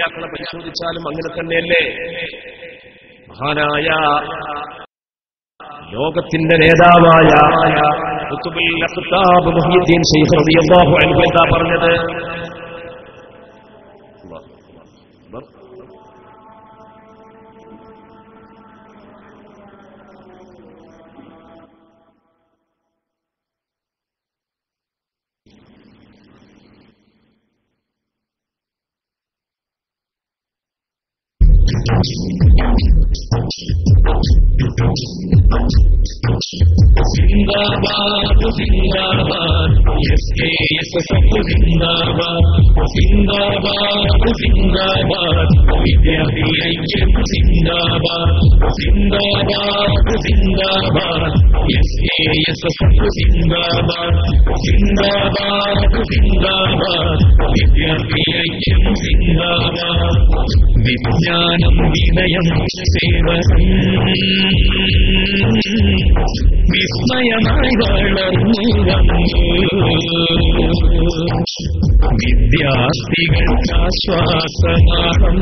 ഔലിയാക്കളെ പരിശോധിച്ചാലും അങ്ങനെ തന്നെയല്ലേ? മഹാനായ ലോകത്തിന്റെ നേതാവായ ഖുത്ബുൽ അഖ്താബ് മുഹ്യിദ്ദീൻ ശൈഖ് റളിയല്ലാഹു അൻഹു എന്താ പറഞ്ഞത്? സിന്ദാബാദ് സിന്ദാബാദ് SKSF സിന്ദാബാദ് സിന്ദാബാദ് സിന്ദാബാദ് വിദ്യാർത്ഥി ഐക്യം സിന്ദാബാദ് സിന്ദാബാദ് സിന്ദാബാദ് SKSF സിന്ദാബാദ് സിന്ദാബാദ് സിന്ദാബാദ് വിദ്യാർത്ഥി ഐക്യം സിന്ദാബാദ് വിജ്ഞാനം വിനയം സേവനം വിസ്മയമായി വളർന്നു വന്നു വിദ്യാർത്ഥികൾക്കാശ്വാസമാണം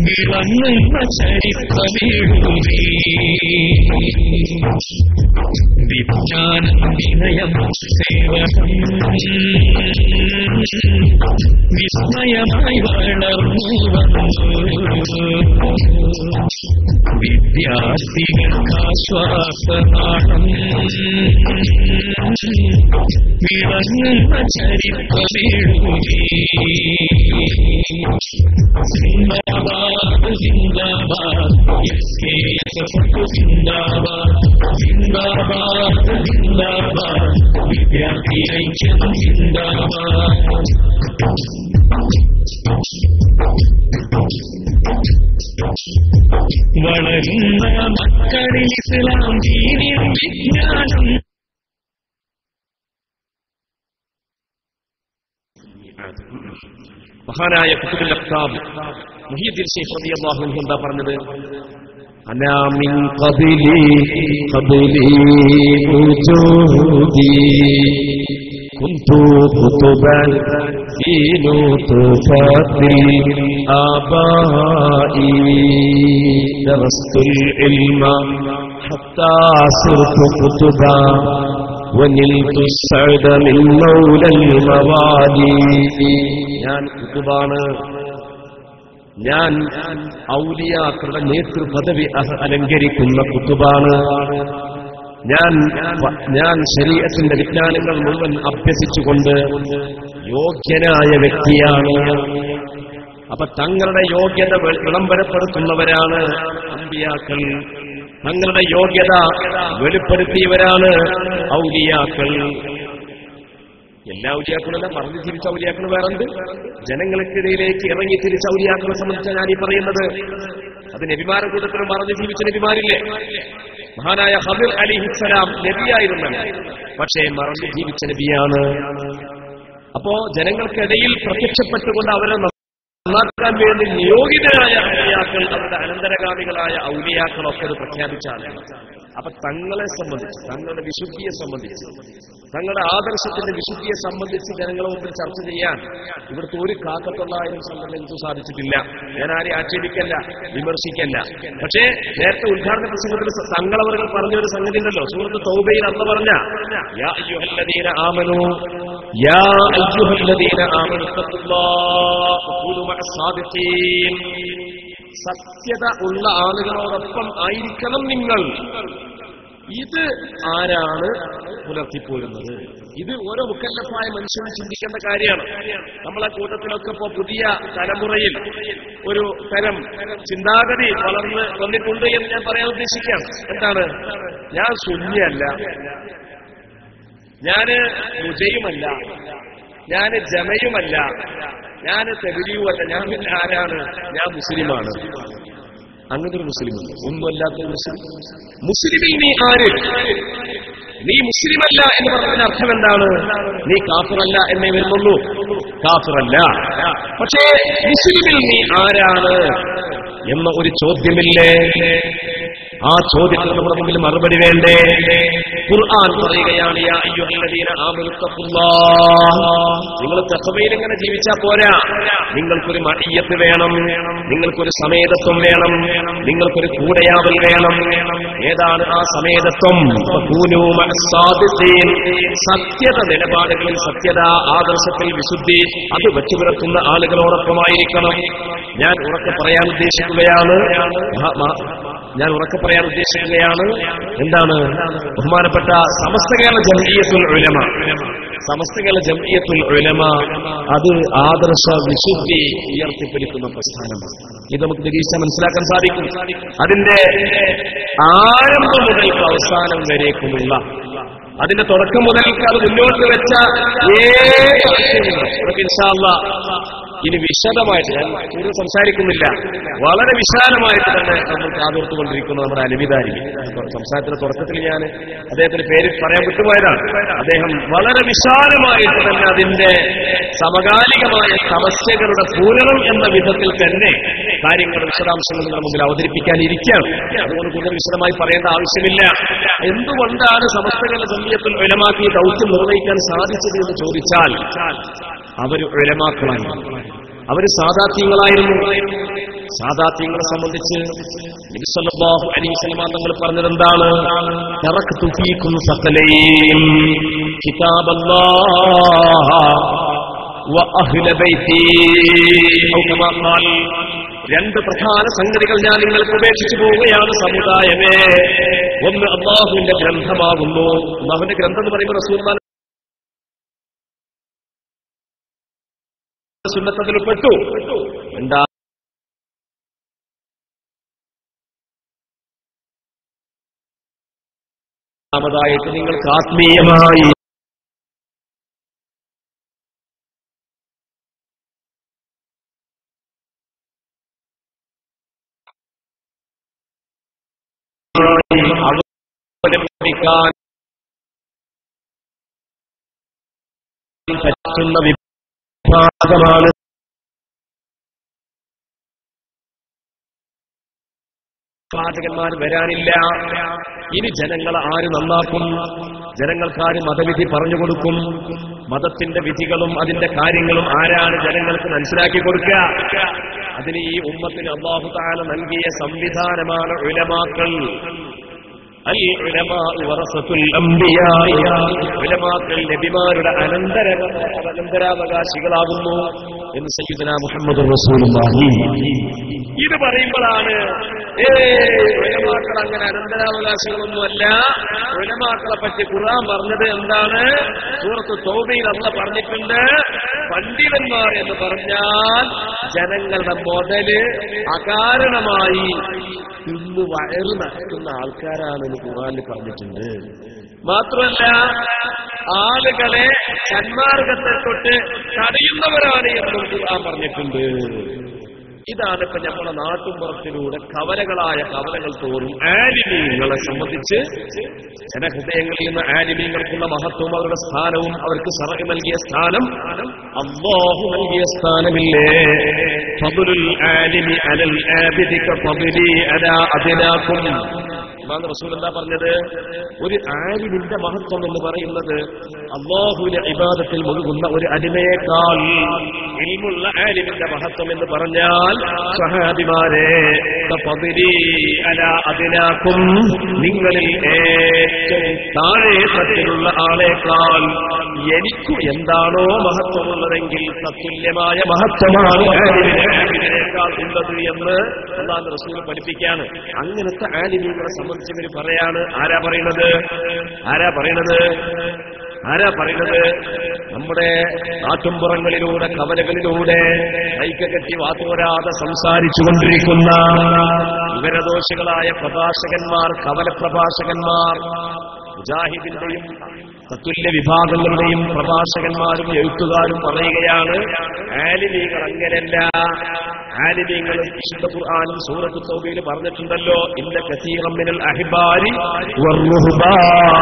വിളങ്ങുന്ന ചരിത്രമെഴുതി വിജ്ഞാനം വിനയം സേവനം വിസ്മയമായി വളർന്നു വന്നു വിദ്യാർത്ഥികൾക്കാശ്വാസമാണം വിളങ്ങുന്ന ചരിത്രമെഴുതി സിന്ദാബാദ് സിന്ദാബാദ് SKSF സിന്ദാബാദ് സിന്ദാബാദ് സിന്ദാബാദ് വിദ്യാർത്ഥി ഐക്യം സിന്ദാബാദ് വളരുന്ന മക്കളിൽ ഇസ്ലാം ദീനിൽ വിജ്ഞാനം മഹാനായ ഖുത്ബുൽ അഖ്താബ് മുഹ്യിദ്ദീൻ ശൈഖ് റളിയല്ലാഹു അൻഹു എന്താ പറഞ്ഞത്? അനാ മിൻ ഖബലി വജൂദി കുന്തു ഖുതുബൻ ഫീ നുത്ഫത്തിൽ ആബാഇ ദറസ്തുൽ ഇൽമ ഹത്താ സിർതു ഖുതുബാ വനിൽതു സഅദ മിൻ മൗലൽ മവാദി. ഞാൻ ഖുതുബാണ്, ഞാൻ ഔലിയാക്കളുടെ നേതൃപദവി അലങ്കരിക്കുന്ന ഖുതുബാണ്, ഞാൻ ശരീഅത്തിന്റെ വിജ്ഞാനങ്ങൾ മുഴുവൻ അഭ്യസിച്ചുകൊണ്ട് യോഗ്യനായ വ്യക്തിയാണ്. അപ്പൊ തങ്ങളുടെ യോഗ്യത വിളംബരപ്പെടുത്തുന്നവരാണ് അമ്പിയാക്കൾ, തങ്ങളുടെ യോഗ്യത വെളിപ്പെടുത്തിയവരാണ് ഔലിയാക്കൾ. എല്ലാ ഔലിയാക്കളല്ല, പറഞ്ഞു തിരിച്ച ഔലിയാക്കൾ വേറുണ്ട്. ജനങ്ങൾക്കിടയിലേക്ക് ഇറങ്ങി തിരിച്ച ഔലിയാക്കളെ സംബന്ധിച്ചാണ് ഞാൻ ഈ പറയുന്നത്. അത് നബിമാരുടെ കൂട്ടത്തിലും പറഞ്ഞു ജീവിച്ച നബിമാരില്ലേ? മഹാനായ ഖദിർ അലൈഹിസ്സലാം നബിയായിരുന്നല്ലോ, പക്ഷേ മറന്നു ജീവിച്ച നബിയാണ്. അപ്പോ ജനങ്ങൾക്കിടയിൽ പ്രത്യക്ഷപ്പെട്ടുകൊണ്ട് അവരെ നന്നാക്കാൻ വേണ്ടി നിയോഗിതരായ ഔലിയാക്കൾ, അവരുടെ അനന്തരഗാമികളായ ഔലിയാക്കളൊക്കെ അത് പ്രഖ്യാപിച്ചാണ്. അപ്പൊ തങ്ങളെ സംബന്ധിച്ച്, തങ്ങളുടെ വിശുദ്ധിയെ സംബന്ധിച്ച്, തങ്ങളുടെ ആദർശത്തിന്റെ വിശുദ്ധിയെ സംബന്ധിച്ച് ജനങ്ങളെ മുമ്പിൽ ചർച്ച ചെയ്യാൻ ഇവിടുത്തെ ഒരു കാക്കത്തൊള്ളായിരം സംഘടനകൾക്ക് സാധിച്ചിട്ടില്ല. ഞാൻ ആരെയും ആക്ഷേപിക്കല്ല, വിമർശിക്കല്ല. പക്ഷേ നേരത്തെ ഉദ്ഘാടന പ്രസംഗത്തിൽ തങ്ങളവർ പറഞ്ഞൊരു സംഗതി ഉണ്ടല്ലോ, സൂറത്ത് തൗബയിൽ അല്ലാഹു പറഞ്ഞ യാ അയ്യുഹല്ലദീന ആമനൂ യാ അയ്യുഹല്ലദീന ആമനൂ തഖുല്ലാഹ വഖൂലു മഅസ് സാദിഖീൻ. സത്യത ഉള്ള ആളുകളോടൊപ്പം ആയിരിക്കണം നിങ്ങൾ. ഇത് ആരാണ് പുലർത്തിപ്പോരുന്നത്? ഇത് ഓരോ മുക്കല്ലഫായ മനുഷ്യനും ചിന്തിക്കേണ്ട കാര്യമാണ്. നമ്മളെ കൂട്ടത്തിലൊക്കെ ഇപ്പോ പുതിയ തലമുറയിൽ ഒരു തരം ചിന്താഗതി വളർന്ന് വന്നിട്ടുണ്ട് എന്ന് ഞാൻ പറയാൻ ഉദ്ദേശിക്കാം. എന്താണ്? ഞാൻ സുന്നിയല്ല, ഞാന് മുജയുമല്ല, ഞാന് ജമയുമല്ല, ഞാന് തെബലീഗുമല്ല, ഞാൻ പിന്നെ ആരാണ്? ഞാൻ മുസ്ലിമാണ്. അങ്ങനത്തെ ഒരു മുസ്ലിമുണ്ട്, ഒന്നുമല്ലാത്ത മുസ്ലിം. മുസ്ലിമിൽ നീ ആര്? നീ മുസ്ലിമല്ല എന്ന് പറഞ്ഞതിന് അർത്ഥം എന്താണ്? നീ കാഫിറല്ല എന്നേ വരുന്നുള്ളൂ. കാഫിറല്ല, പക്ഷേ മുസ്ലിമിൽ നീ ആരാണ് എന്ന ഒരു ചോദ്യമില്ലേ? ആ ചോദ്യത്തിന് നമ്മുടെ മുമ്പിൽ മറുപടി വേണ്ടേ? ഖുർആൻ പറയുകയാണ്, യാ അയ്യുഹല്ലദീന ആമനു തഖുല്ലാഹ്, നിങ്ങൾ തഖ്വയിൽ ഇങ്ങനെ ജീവിച്ചാൽ പോരാ, നിങ്ങൾക്കൊരു മഅയ്യത്ത് വേണം, നിങ്ങൾക്കൊരു സമേതത്വം വേണം, നിങ്ങൾക്കൊരു കൂടെയാവൽ വേണം. ഏതാണ് ആ സമേതത്വം? ഫകൂനൂ മഅസ്സാദിഖീൻ, സത്യത നിലപാടുകളിൽ സത്യത, ആദർശത്തിൽ വിശുദ്ധി, അത് വെച്ചുപുലർത്തുന്ന ആളുകളോടൊപ്പമായിരിക്കണം. ഞാൻ ഉറക്കെ പറയാൻ ഉദ്ദേശിക്കുകയാണ് എന്താണ്? ബഹുമാനപ്പെട്ട സമസ്ത കേരള ജംഇയ്യത്തുൽ ഉലമ, സമസ്ത കേരള ജംഇയ്യത്തുൽ ഉലമ അത് ആദർശ വിശുദ്ധി ഉയർത്തിപ്പിടിക്കുന്ന പ്രസ്ഥാനമാണ്. ഇത് നമുക്ക് നിരീക്ഷിച്ചാൽ മനസ്സിലാക്കാൻ സാധിക്കും. അതിന്റെ ആരംഭം മുതൽക്ക് അവസാനം വരേക്കുമുള്ള, അതിന്റെ തുടക്കം മുതൽക്ക് അത് മുന്നോട്ട് വെച്ച നമുക്ക് ഇൻഷാ അല്ലാഹ് ഇനി വിശദമായിട്ട്, ഞാൻ കൂടുതൽ സംസാരിക്കുന്നില്ല, വളരെ വിശാലമായിട്ട് തന്നെ നമ്മൾ കാതോർത്തുകൊണ്ടിരിക്കുന്നു നമ്മുടെ അലവിദാരി. സംസാരത്തിന്റെ തുടക്കത്തിൽ ഞാൻ അദ്ദേഹത്തിന്റെ പേര് പറയാൻ വിട്ടുപോയതാണ്. അദ്ദേഹം വളരെ വിശാലമായിട്ട് തന്നെ അതിന്റെ സമകാലികമായ സമസ്യകളുടെ പൂരണം എന്ന വിധത്തിൽ തന്നെ കാര്യങ്ങൾ വിശദാംശങ്ങൾ നിങ്ങളുടെ മുമ്പിൽ അവതരിപ്പിക്കാനിരിക്കുകയാണ്. അതുകൊണ്ട് കൂടുതൽ വിശദമായി പറയേണ്ട ആവശ്യമില്ല. എന്തുകൊണ്ടാണ് സമസ്ത കേരള ജംഇയ്യത്തുൽ ഉലമാക്ക് ഈ ദൗത്യം നിർവഹിക്കാൻ സാധിച്ചത് എന്ന് ചോദിച്ചാൽ, അവർ ഉലമാക്കളാണ്, അവർ സാദാത്യങ്ങളായിരുന്നു. സാദാത്യങ്ങളെ സംബന്ധിച്ച് നബി സല്ലല്ലാഹു അലൈഹി വസല്ലം തങ്ങൾ പറഞ്ഞത് എന്താണ്? തറക്തു ഫീകും സഖലൈൻ കിതാബല്ലാഹ് വ അഹ്ല ബൈതി ഔ കമാ ഖാൽ, രണ്ട് പ്രധാന സംഗതികൾ ഞാൻ നിങ്ങൾക്ക് ഉപേക്ഷിച്ചു പോവുകയാണ് സമുദായമേ. ഒന്ന് അല്ലാഹുവിന്റെ ഗ്രന്ഥമാകുന്നു. അല്ലാഹുവിന്റെ ഗ്രന്ഥം എന്ന് പറയുമ്പോൾ റസൂലുള്ളാഹി സുന്നത്തിൽ പെട്ടു. രണ്ടാമതായിട്ട് നിങ്ങൾക്ക് ആത്മീയമായി അവതരിപ്പിക്കാൻ പറ്റുന്ന വിഭാഗമാണ് പ്രവാചകന്മാർ വരാനില്ല. ഇനി ജനങ്ങൾ ആര് നന്നാക്കും? ജനങ്ങൾക്കാര് മതവിധി പറഞ്ഞുകൊടുക്കും? മതത്തിന്റെ വിധികളും അതിന്റെ കാര്യങ്ങളും ആരാണ് ജനങ്ങൾക്ക് മനസ്സിലാക്കി കൊടുക്കുക? അതിന് ഈ ഉമ്മത്തിന് അല്ലാഹു തആല നൽകിയ സംവിധാനമാണ് ഉലമാക്കൾ. അൽ ഉലമാ വറസത്തുൽ അംബിയാ, ഉലമാക്കൾ നബിമാരുടെ അനന്തരാവകാശികളാകുന്നു എന്ന് സയ്യിദുനാ മുഹമ്മദുർ റസൂലുള്ളാഹി. ഇത് പറയുമ്പോഴാണ് ഉലമാക്കൾ അങ്ങനെ അനന്തരാവകാശികളൊന്നുമല്ല. ഉലമാക്കളെ പറ്റി ഖുർആൻ പറഞ്ഞത് എന്താണ്? സൂറത്ത് തൗബയിൽ അല്ലാഹ് പറഞ്ഞിട്ടുണ്ട്, പണ്ഡിതന്മാർ എന്ന് പറഞ്ഞാൽ ജനങ്ങളുടെ മുതല് അകാരണമായി ഇന്ന് വയറ് നടക്കുന്ന ആൾക്കാരാണെന്ന് ഖുർആനിൽ പറഞ്ഞിട്ടുണ്ട്. മാത്രമല്ല ആളുകളെ സന്മാർഗത്തെ തൊട്ട് തടയുന്നവരാണ് എന്നും ഖുർആൻ പറഞ്ഞിട്ടുണ്ട്. ഇതാണ് ഇപ്പൊ നമ്മുടെ നാട്ടുമ്പുറത്തിലൂടെ കവലകളായ കവലകൾ തോറും ആലിമീങ്ങളെ സംബന്ധിച്ച് ജനഹൃദയങ്ങളിൽ നിന്ന് ആലിമീങ്ങൾക്കുള്ള മഹത്വവും അവരുടെ സ്ഥാനവും അവർക്ക് ശറഅ് നൽകിയ സ്ഥാനം അല്ലാഹു നൽകിയ സ്ഥാനമില്ലേ? ഫദ്ലുൽ ആലിമി അലൽ ആബിദി കഫദ്ലി അലാ അദ്നാകും. റസൂൽ എന്താ പറഞ്ഞത്? ഒരു ആലിമിന്റെ മഹത്വം എന്ന് പറയുന്നത് അല്ലാഹുവിന്റെ ഇബാദത്തിൽ മുഴുകുന്ന ഒരു അടിമയേക്കാൾ ഇൽമുള്ള ആലിമിന്റെ മഹത്വം എന്ന് പറഞ്ഞാൽ സ്വഹാബിമാരെ ഫദ്ലി അലാ അദ്നാകും, നിങ്ങളിൽ ഏറ്റവും താഴെ തട്ടിലുള്ള ആളേക്കാൾ എനിക്ക് എന്താണോ മഹത്വമുള്ളതെങ്കിൽ തത്തുല്യമായ മഹത്വമാണ് ആലിമിനേക്കാൾ ഉള്ളത് എന്ന് അല്ലാഹുവിന്റെ റസൂൽ പഠിപ്പിക്കുകയാണ്. അങ്ങനത്തെ ആലിമീങ്ങളെ സംബന്ധിച്ച് ഇവർ പറയാണ്. ആരാ പറയുന്നത്? നമ്മുടെ നാട്ടുംപുറങ്ങളിലൂടെ കവലകളിലൂടെ കൈക്ക കെട്ടി വാത്തോരാതെ സംസാരിച്ചുകൊണ്ടിരിക്കുന്ന വിവരദോഷികളായ പ്രഭാഷകന്മാർ, കവല പ്രഭാഷകന്മാർ, മുജാഹിദിന്റെയും തത്തുല്യ വിഭാഗങ്ങളുടെയും പ്രഭാഷകന്മാരും എഴുത്തുകാരും പറയുകയാണ്, ആലിമീങ്ങൾ അങ്ങനെയല്ല. ആലിമീങ്ങൾ വിശുദ്ധ ഖുർആനും സൂറത്ത് തൗബയിൽ പറഞ്ഞിട്ടുണ്ടല്ലോ, ഇന്ന കസീറൻ മിനൽ അഹ്ബാരി വറുഹ്ബാൻ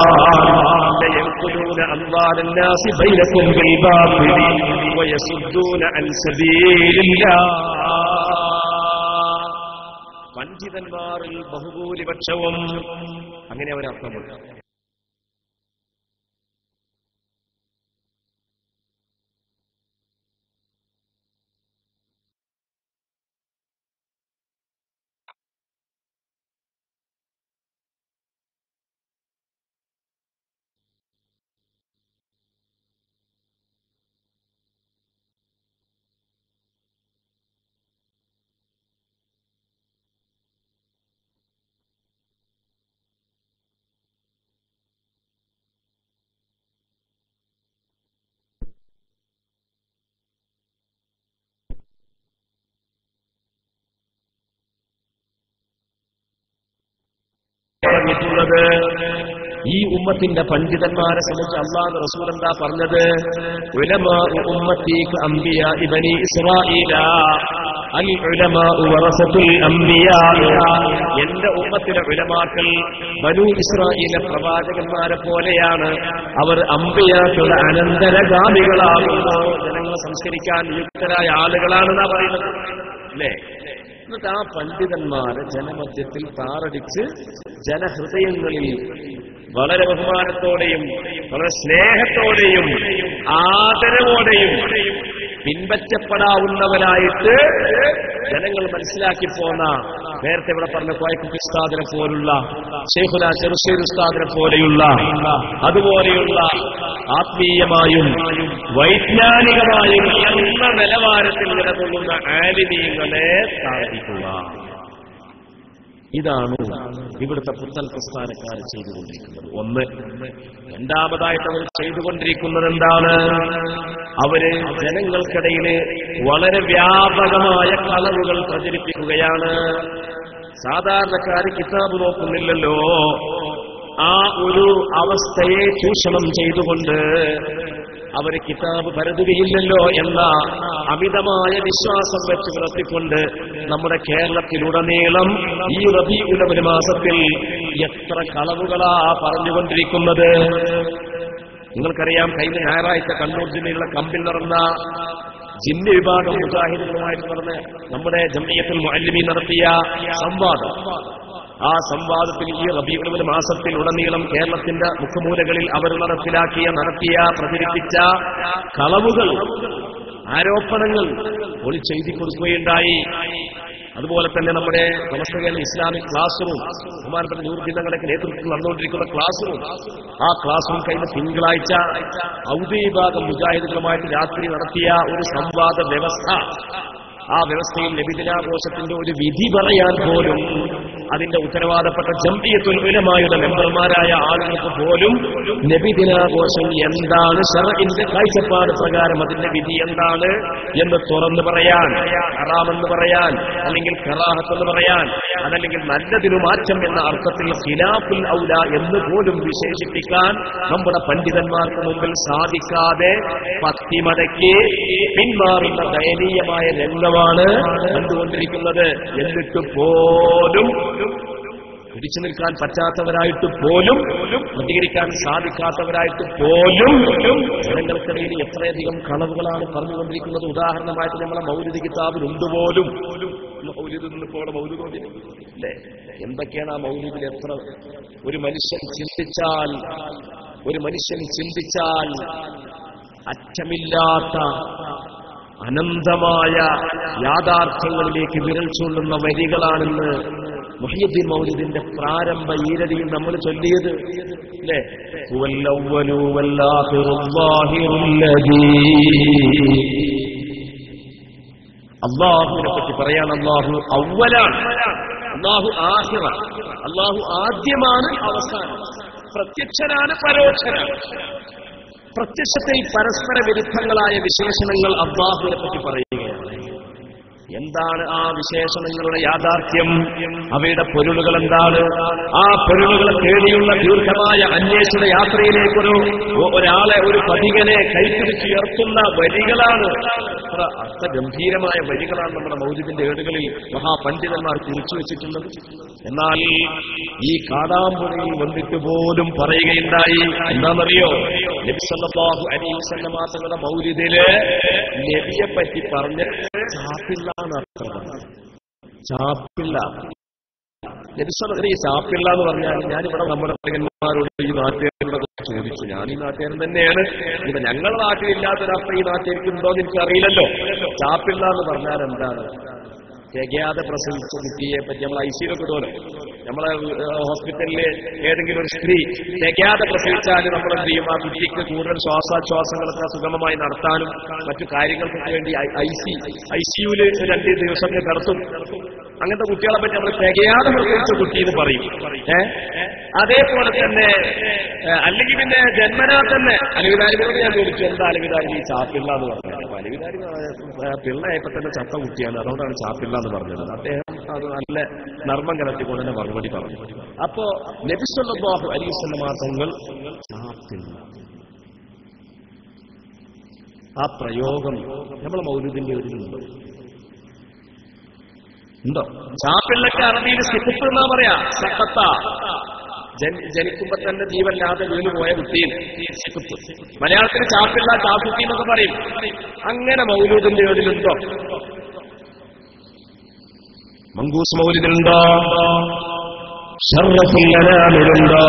യഖുലൂന അംവാലൻ നാസി ബൈനകും ബിൽ ബാതിലി വയസുദ്ദൂന അൻ സബീലില്ലാഹ്. പണ്ഡിതന്മാരിൽ ബഹുഭൂരിപക്ഷവും അങ്ങനെ അവരർത്ഥമുണ്ട്. പറഞ്ഞിട്ടുള്ളത്. ഈ ഉമ്മത്തിന്റെ പണ്ഡിതന്മാരെ സംബന്ധിച്ച് അല്ലാഹുവിന്റെ റസൂൽ എന്താ പറഞ്ഞത്? ഉലമാ ഉമ്മത്തി അംബിയാ ബനി ഇസ്രായീല അൽ ഉലമാ വറസത്തുൽ അംബിയാ. എന്റെ ഉമ്മത്തിലെ ഉലമാക്കൾ ബനൂ ഇസ്രായീലെ പ്രവാചകന്മാരെ പോലെയാണ്. അവർ അംബിയാക്കളുടെ അനന്തരഗാമികളാകുന്നു. ജനങ്ങളെ സംസ്കരിക്കാൻ നിയുക്തരായ ആളുകളാണെന്നാ പറയുന്നത് അല്ലേ? എന്നിട്ട് ആ പണ്ഡിതന്മാരെ ജനമധ്യത്തിൽ താറടിച്ച് ജനഹൃദയങ്ങളിൽ വളരെ ബഹുമാനത്തോടെയും വളരെ സ്നേഹത്തോടെയും ആദരവോടെയും പിൻപറ്റപ്പെടാവുന്നവരായിട്ട് ജനങ്ങൾ മനസ്സിലാക്കി പോന്ന, നേരത്തെ ഇവിടെ പറഞ്ഞ കോയക്കുട്ടി ഉസ്താദിനെ പോലുള്ള, ശൈഖുന ചെറുശ്ശേരി ഉസ്താദിനെ പോലെയുള്ള, അതുപോലെയുള്ള ആത്മീയമായും വൈജ്ഞാനികമായും ഉയർന്ന നിലവാരത്തിൽ നിലകൊള്ളുന്ന ആലിമീങ്ങളെ സ്ഥാപിക്കുക. ഇതാണ് ഇവിടുത്തെ പുത്തൻ പ്രസ്ഥാനക്കാർ ചെയ്തുകൊണ്ടിരിക്കുന്നത്. ഒന്ന്. രണ്ടാമതായിട്ട് അവർ ചെയ്തുകൊണ്ടിരിക്കുന്നത് എന്താണ്? അവര് ജനങ്ങൾക്കിടയിൽ വളരെ വ്യാപകമായ കളവുകൾ പ്രചരിപ്പിക്കുകയാണ്. സാധാരണക്കാര് കിതാബ് നോക്കുന്നില്ലല്ലോ. ആ ഒരു അവസ്ഥയെ ചൂഷണം ചെയ്തുകൊണ്ട് അവര് കിതാബ് പരതുകയില്ലല്ലോ എന്ന അമിതമായ വിശ്വാസം വെച്ച് പുലർത്തിക്കൊണ്ട് നമ്മുടെ കേരളത്തിലുടനീളം ഈ റബീഉൽ അവ്വൽ മാസത്തിൽ എത്ര കളവുകളാ പറഞ്ഞുകൊണ്ടിരിക്കുന്നത്. നിങ്ങൾക്കറിയാം, കഴിഞ്ഞ ഞായറാഴ്ച കണ്ണൂർ ജില്ലയിലുള്ള കമ്പിൽ നടന്ന ജിന്ന വിഭാഗം മുജാഹിദുകളുമായിട്ട് നടന്ന നമ്മുടെ ജംഇയ്യത്തുൽ മുഅല്ലിമീൻ നടത്തിയ സംവാദം. ആ സംവാദത്തിൽ ഈ റബീഉൽ അവ്വൽ മാസത്തിൽ ഉടനീളം കേരളത്തിന്റെ മുഖമൂലകളിൽ അവർ നടത്തിയ പ്രചരിപ്പിച്ച കളവുകൾ, ആരോപണങ്ങൾ ഒളിച്ചെഴുതി കൊടുക്കുകയുണ്ടായി. അതുപോലെ തന്നെ നമ്മുടെ സമസ്ത ഇസ്ലാമിക് ക്ലാസ് റൂം, ബഹുമാനപ്പെട്ട നൂറുദിനങ്ങളുടെ നേതൃത്വത്തിൽ നടന്നുകൊണ്ടിരിക്കുന്ന ക്ലാസ് റൂം, ആ ക്ലാസ് റൂം കഴിഞ്ഞ തിങ്കളാഴ്ച ഔദ്യോഗിക വിഭാഗം മുജാഹിദുകളുമായിട്ട് രാത്രി നടത്തിയ ഒരു സംവാദ വ്യവസ്ഥ, ആ വ്യവസ്ഥയിൽ നബിദിനാഘോഷത്തിന്റെ ഒരു വിധി പറയാൻ പോലും അതിന്റെ ഉത്തരവാദപ്പെട്ട ജംഇയ്യത്തുൽ ഉലമായുടെ മെമ്പർമാരായ ആളുകൾക്ക് പോലും നബിദിനാഘോഷം എന്താണ്, ശർഇന്റെ കാഴ്ചപ്പാട് പ്രകാരം അതിന്റെ വിധി എന്താണ് എന്ന് തുറന്നു പറയാൻ, ഹറാമെന്ന് പറയാൻ, അല്ലെങ്കിൽ കറാഹത്ത് എന്ന് പറയാൻ, അതല്ലെങ്കിൽ നല്ലതിനു മാറ്റം എന്ന അർത്ഥത്തിൽ ഖിലാഫുൽ ഔല എന്ന് പോലും വിശേഷിപ്പിക്കാൻ നമ്മുടെ പണ്ഡിതന്മാർക്ക് മുമ്പിൽ സാധിക്കാതെ പത്തിമടക്കി പിന്മാറുന്ന ദയനീയമായ രംഗമാണ് കണ്ടുകൊണ്ടിരിക്കുന്നത്. എന്നിട്ട് പോലും പിടിച്ചു നിൽക്കാൻ പറ്റാത്തവരായിട്ട് പോലും, പ്രതികരിക്കാൻ സാധിക്കാത്തവരായിട്ട് പോലും ജനങ്ങൾക്കിടയിൽ എത്രയധികം കളവുകളാണ് പറഞ്ഞുകൊണ്ടിരിക്കുന്നത്. ഉദാഹരണമായിട്ട് നമ്മളെ മൗലിദ് കിതാബിൽ ഉണ്ടുപോലും. മൗലിദ് നിന്നിപ്പോൾ മൗലിദ് അല്ലേ? എന്തൊക്കെയാണ് ആ മൗലിദിൽ? എത്ര ഒരു മനുഷ്യൻ ചിന്തിച്ചാൽ അറ്റമില്ലാത്ത അനന്തമായ യാഥാർത്ഥ്യങ്ങളിലേക്ക് വിരൽ ചൂണ്ടുന്ന വരികളാണെന്ന് മുഹ്യിദ്ദീൻ മൗലിദിന്റെ പ്രാരംഭ ഈരടിയിൽ നമ്മൾ ചൊല്ലിയത് അല്ലേ? അല്ലാഹുവിനെ പറ്റി പറയാൻ അല്ലാഹു അവ്വലാണ്, അല്ലാഹു ആഖിറ, അല്ലാഹു ആദ്യമാണ്, അവസാനം, പ്രത്യക്ഷനാണ്, പരോക്ഷനാണ്. പ്രത്യക്ഷത്തിൽ പരസ്പര വിരുദ്ധങ്ങളായ വിശേഷണങ്ങൾ അല്ലാഹുവിനെ പറ്റി പറയുകയാണ്. എന്താണ് ആ വിശേഷണങ്ങളുടെ യാഥാർത്ഥ്യം? അവയുടെ പൊരുളുകൾ എന്താണ്? ആ പൊരുളുകളെ തേടിയുള്ള ദീർഘമായ അന്വേഷണ യാത്രയിലേക്ക് ഒരാളെ, ഒരു പഥികനെ കൈപിടിച്ചുയർത്തുന്ന വരികളാണ്. അത്ര അർത്ഥഗംഭീരമായ വരികളാണ് നമ്മുടെ മൗലിദിന്റെ ഏടുകളിൽ മഹാപണ്ഡിതന്മാർ കുറിച്ചു വെച്ചിട്ടുള്ളത്. എന്നാൽ ഈ കാടാമ്പുഴയിൽ വന്നിട്ട് പോലും പറയുകയുണ്ടായി, എന്താണെന്നറിയോ? നബി സല്ലല്ലാഹു അലൈഹി വസല്ലം തങ്ങളുടെ മൗലിദില് നബിയെ പറ്റി പറഞ്ഞ് ചാപ്പില്ല, ചാപ്പില്ല. ചാപ്പില്ല എന്ന് പറഞ്ഞാൽ ഞാനിവിടെ നമ്മുടെ പയ്യന്മാരോട്, ഈ നാട്ടുകാരോട് ചോദിച്ചു. ഞാൻ ഈ നാട്ടുകാരൻ തന്നെയാണ്. ഇപ്പൊ ഞങ്ങളുടെ നാട്ടിലില്ലാത്തൊരർത്ഥം ഈ നാട്ടുകാർക്കുണ്ടോ എന്ന് എനിക്കറിയില്ലല്ലോ. ചാപ്പില്ല എന്ന് പറഞ്ഞാൽ എന്താണ്? തികയാതെ പ്രസവിച്ച കുട്ടിയെ പറ്റി നമ്മൾ ഐസിയിലൊക്കെ ഇടുമല്ലോ. നമ്മളെ ഹോസ്പിറ്റലിൽ ഏതെങ്കിലും ഒരു സ്ത്രീ തികയാതെ പ്രസവിച്ചാൽ നമ്മൾ എന്ത് ചെയ്യും? ആ കുട്ടിക്ക് കൂടുതൽ ശ്വാസോച്ഛ്വാസങ്ങളൊക്കെ സുഗമമായി നടത്താനും മറ്റു കാര്യങ്ങൾക്കൊക്കെ വേണ്ടി ഐസിയുവിൽ 2 ദിവസമൊക്കെ കിടത്തും. അങ്ങനത്തെ കുട്ടികളെ പറ്റി നമ്മൾ തികയാതെ പ്രസവിച്ച കുട്ടി എന്ന് പറയും. അതേപോലെ തന്നെ അല്ലെങ്കിൽ പിന്നെ ജന്മനാ തന്നെ അലവിതാരിനോട് ഞാൻ ചോദിച്ചു, എന്താ അലവിതാരി ഈ ചാപ്പില്ല എന്ന് പറഞ്ഞത്? അലവിതാരി പിള്ളയായപ്പോ തന്നെ ചത്ത കുട്ടിയാണ്, അതുകൊണ്ടാണ് ചാപ്പില്ല എന്ന് പറഞ്ഞത്. അദ്ദേഹം അത് നല്ല നർമ്മം കലർത്തിക്കൊണ്ട് തന്നെ മറുപടി പറഞ്ഞു. അപ്പോ നബി സല്ലല്ലാഹു അലൈഹി വസല്ലം തങ്ങൾ ചാപ്പില്ല. ആ പ്രയോഗം നമ്മളെ മൗലൂദിന്റെ ഒരിലുണ്ടോ? ഉണ്ടോ? ചാപ്പിള്ളക്ക് അറബിയിൽ സിഖത്ത് എന്നാ പറയാ. സഖത്ത ജനിക്കുമ്പോ തന്നെ ജീവല്ലാതെ വീണ് പോയ കുട്ടിയിൽ സിഖത്ത്. മലയാളത്തിൽ ചാപ്പിള്ള, ചാക്കുട്ടി എന്നൊക്കെ പറയും. അങ്ങനെ മൗലൂദിന്റെ ഒരിലുണ്ടോ? മങ്കൂസ് മൗലിദിലുണ്ടോ? ശറഫുൽ അനാമിലുണ്ടോ?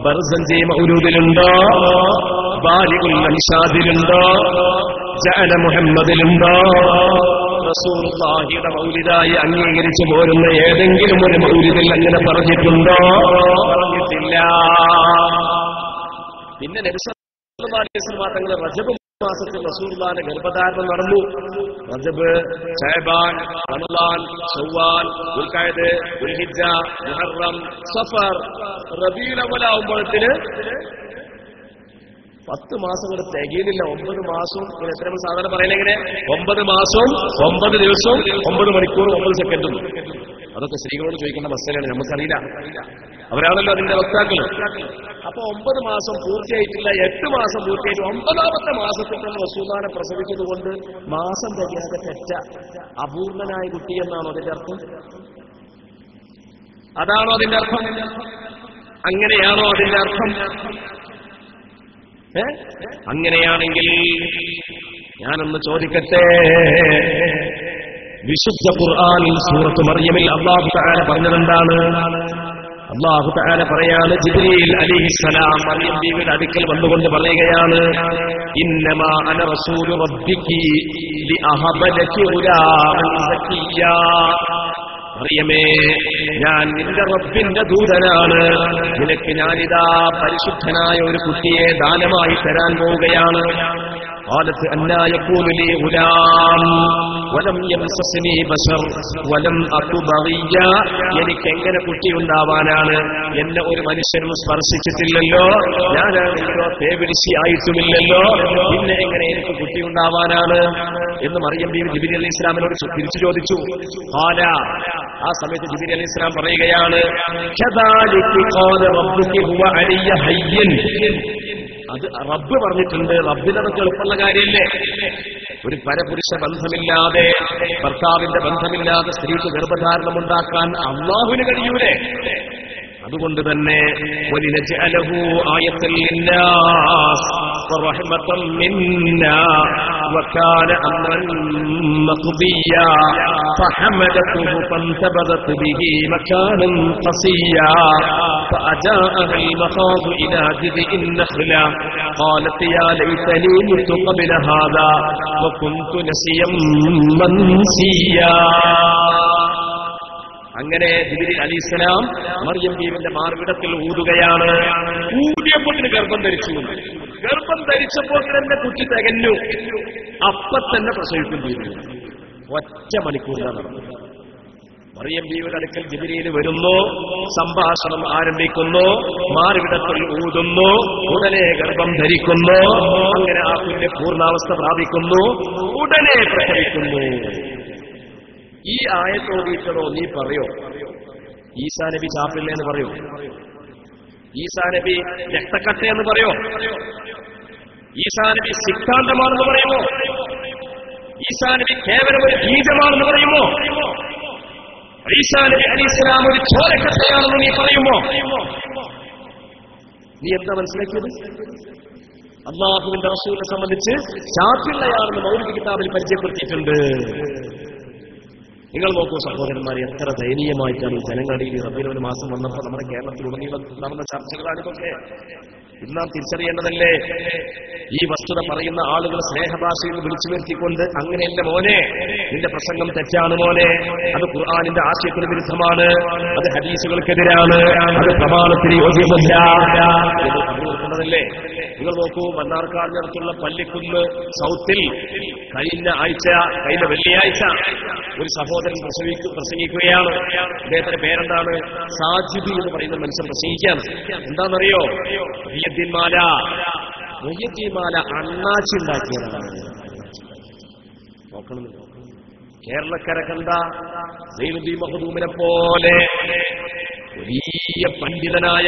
ബർസഞ്ചി മൗലൂദിലുണ്ടോ? ബാലിഗുൽ അൻഷാദിലുണ്ടോ? ജഅല മുഹമ്മദിലുണ്ടോ? റസൂലുള്ളാഹിയുടെ മൗലിദായി അംഗീകരിച്ചു പോരുന്ന ഏതെങ്കിലും ഒരു മൗലിദിൽ അങ്ങനെ പറഞ്ഞിട്ടുണ്ടോ? പറഞ്ഞിട്ടില്ല. പിന്നെ നബി സല്ലല്ലാഹു അലൈഹി വസല്ലം തങ്ങൾ റജബ് മാസത്തിൽ റസൂലുള്ളാഹിന്റെ ഗർഭധാരണം നടന്നു. റജബ്, ശഅബാൻ, റമളാൻ, ശവ്വാൽ, ദുൽഖഅദ്, ദുൽഹിജ്ജ, മുഹറം, സഫർ, റബീഉൽ അവ്വൽ ആവുമ്പോഴത്തിന് 10 മാസം കൂടെ തികയിലില്ല. 9 മാസവും എത്ര സാധാരണ പറയലെങ്ങനെ? 9 മാസവും 9 ദിവസവും 9 മണിക്കൂറും 9 സെക്കൻഡും. അതൊക്കെ സ്ത്രീകളോട് ചോദിക്കേണ്ട മസലയാണ്, നമുക്കറിയില്ല. അവരാണല്ലോ അതിന്റെ വക്താക്കൾ. അപ്പൊ 9 മാസം പൂർത്തിയായിട്ടില്ല, 8 മാസം പൂർത്തിയായിട്ട് 9ാമത്തെ മാസത്തിൽ തന്നെ റസൂലുള്ളാഹിനെ പ്രസവിച്ചത് കൊണ്ട് മാസം തികയാതെ പെറ്റ അപൂർണനായ കുട്ടി എന്നാണോ അതിന്റെ അർത്ഥം? അതാണോ അതിന്റെ അർത്ഥം? അങ്ങനെയാണോ അതിന്റെ അർത്ഥം? അങ്ങനെയാണെങ്കിൽ ഞാനൊന്ന് ചോദിക്കട്ടെ. വിശുദ്ധ ഖുർആനിൽ സൂറത്ത് മറിയമിൽ അല്ലാഹു തആല പറഞ്ഞതെന്താണ്? അല്ലാഹു തആല പറയാണ്, ജിബ്രീൽ അലൈഹിസ്സലാം മറിയം ബീവിയുടെ അടുക്കൽ വന്നുകൊണ്ട് പറയുകയാണ്, ഇന്നമാ അന റസൂലു റബ്ബികി ലിഅഹബ ലകി ഗുലാമൻ സക്കിയ്യാ. മറിയമേ, ഞാൻ നിന്റെ റബ്ബിന്റെ ദൂതനാണ്. നിനക്ക് ഞാനിതാ പരിശുദ്ധനായ ഒരു കുട്ടിയെ ദാനമായി തരാൻ പോവുകയാണ്. قالت أنى يكون لي غلام ولم يمسسني بشر ولم أك بغيا. എനിക്ക് എങ്ങനെ കുട്ടി ഉണ്ടാവാനാണ്? എന്നെ ഒരു മനുഷ്യനും സ്പർശിച്ചിട്ടില്ലല്ലോ, ഞാനാണെങ്കിലോ തേവിടിശി ആയിട്ടുമില്ലല്ലോ, പിന്നെ എങ്ങനെ എനിക്ക് കുട്ടി ഉണ്ടാവാനാണ് എന്ന് മറിയം ബീവി ജിബ്രീൽ അലൈഹി ഇസ്ലാമിനോട് തിരിച്ചു ചോദിച്ചു. ആ സമയത്ത് ജിബ്രീൽ അലൈഹി ഇസ്ലാം പറയുകയാണ്, കദാലിക ഖാല റബ്ബുക ഹുവ അലിയ ഹയ്യൻ. അത് റബ്ബ് പറഞ്ഞിട്ടുണ്ട്. റബ്ബിനതൊക്കെ എളുപ്പമുള്ള കാര്യമല്ലേ? ഒരു പരപുരുഷ ബന്ധമില്ലാതെ, ഭർത്താവിന്റെ ബന്ധമില്ലാതെ സ്ത്രീക്ക് ഗർഭധാരണം ഉണ്ടാക്കാൻ അല്ലാഹുവിന് കഴിയൂലേ? അതുകൊണ്ട് തന്നെ വലിനജഅലഹു ആയത്തൽ ലിന്നാസ് വറഹ്മതൻ മിന്നാ വകാന അംറൻ മഖ്ദിയാ ഫഹമലതുഹു ഫൻതബദത് ബിഹി മകാനൻ ഖസിയാ فأجاءها المخاض إلى جذع النخلة قالت يا ليتني مت قبل هذا وكنت نسيا منسيا. അങ്ങനെ ജിബ്രീൽ അലൈഹിസ്സലാം മറിയം ബീവിന്റെ മാർവിടത്തിൽ ഊതുകയാണ്. ഊതിയപ്പോൾ ഗർഭം ധരിച്ചു. ഗർഭം ധരിച്ചപ്പോൾ തന്നെ കുട്ടി തികഞ്ഞു. അപ്പൊ തന്നെ പ്രസവിക്കും ചെയ്തു. ഒറ്റ മണിക്കൂറിലാണ് നടന്നത്. മറിയം ബീവിയുടെ അടുക്കൽ ജിബ്രീൽ വരുന്നു, സംഭാഷണം ആരംഭിക്കുന്നു, മാർവിടത്തിൽ ഊതുന്നു, ഉടനെ ഗർഭം ധരിക്കുന്നു. അങ്ങനെ ആ കുഞ്ഞ് പൂർണ്ണാവസ്ഥ പ്രാപിക്കുന്നു, ഉടനെ പ്രസവിക്കുന്നു. ഈ ആയത്തോടീച്ചടോ നീ പറയോ ഈസാ നബി ചാപ്പില്ല എന്ന് പറയോ? ഈസാ നബി രക്തക്കട്ട എന്ന് പറയോ? ഈസാ നബി സിദ്ധാന്തമാണെന്ന് പറയുമോ? ഈസാ നബി കേവലം ഒരു ബീജമാണെന്ന് പറയുമോ? ഈസാ നബി അലൈഹിസ്സലാം ഒരു ചോരക്കട്ടയാണെന്ന് നീ പറയുമോ? നീ എന്താ മനസ്സിലാക്കിയത്? അല്ലാഹുവിന്റെ റസൂലിനെ സംബന്ധിച്ച് ചാപ്പിള്ളയാണെന്ന് മൗലിദ് കിതാബിൽ പരിചയപ്പെടുത്തിയിട്ടുണ്ട്. നിങ്ങൾ നോക്കൂ സഹോദരന്മാരെ, എത്ര ദയനീയമായിട്ടാണ് ഈ ജനങ്ങളിൽ റബീഉൽ മാസം വന്നപ്പോൾ നമ്മുടെ കേരളത്തിലുടനീളം നടന്ന ചർച്ചകളാണിതൊക്കെ. ഇത് നാം തിരിച്ചറിയേണ്ടതല്ലേ? ഈ വസ്തുത പറയുന്ന ആളുകൾ സ്നേഹഭാഷയിൽ വിളിച്ചു വരുത്തിക്കൊണ്ട്, അങ്ങനെയല്ല മോനെ, നിന്റെ പ്രസംഗം തെറ്റാണ് മോനെ, അത് ഖുർആനിന്റെ ആശയത്തിന് വിരുദ്ധമാണ്, അത് ഹദീസുകൾക്കെതിരാണ്, അത് പ്രമാണത്തിന് യോഗ്യമല്ല എന്നതല്ലേ? നിങ്ങൾ നോക്കൂ, മണ്ണാർക്കാടിനടുത്തുള്ള പള്ളിക്കുന്ന് സൗത്തിൽ കഴിഞ്ഞ വെള്ളിയാഴ്ച ഒരു സഹോദരൻ പ്രസംഗിക്കുകയാണ്. അദ്ദേഹത്തിന്റെ പേരെന്താണ്? സാജിദ് എന്ന് പറയുന്ന മനുഷ്യൻ പ്രസംഗിക്കുകയാണ്. എന്താണെന്നറിയോ? മുഹ്യിദ്ദീൻമാല അണ്ണാച്ചി ഉണ്ടാക്കിയതാണ്. നോക്കണം, കേരളക്കര കണ്ട സൈനുദ്ദീൻ മഖ്ദൂമിനെ പോലെ വലിയ പണ്ഡിതനായ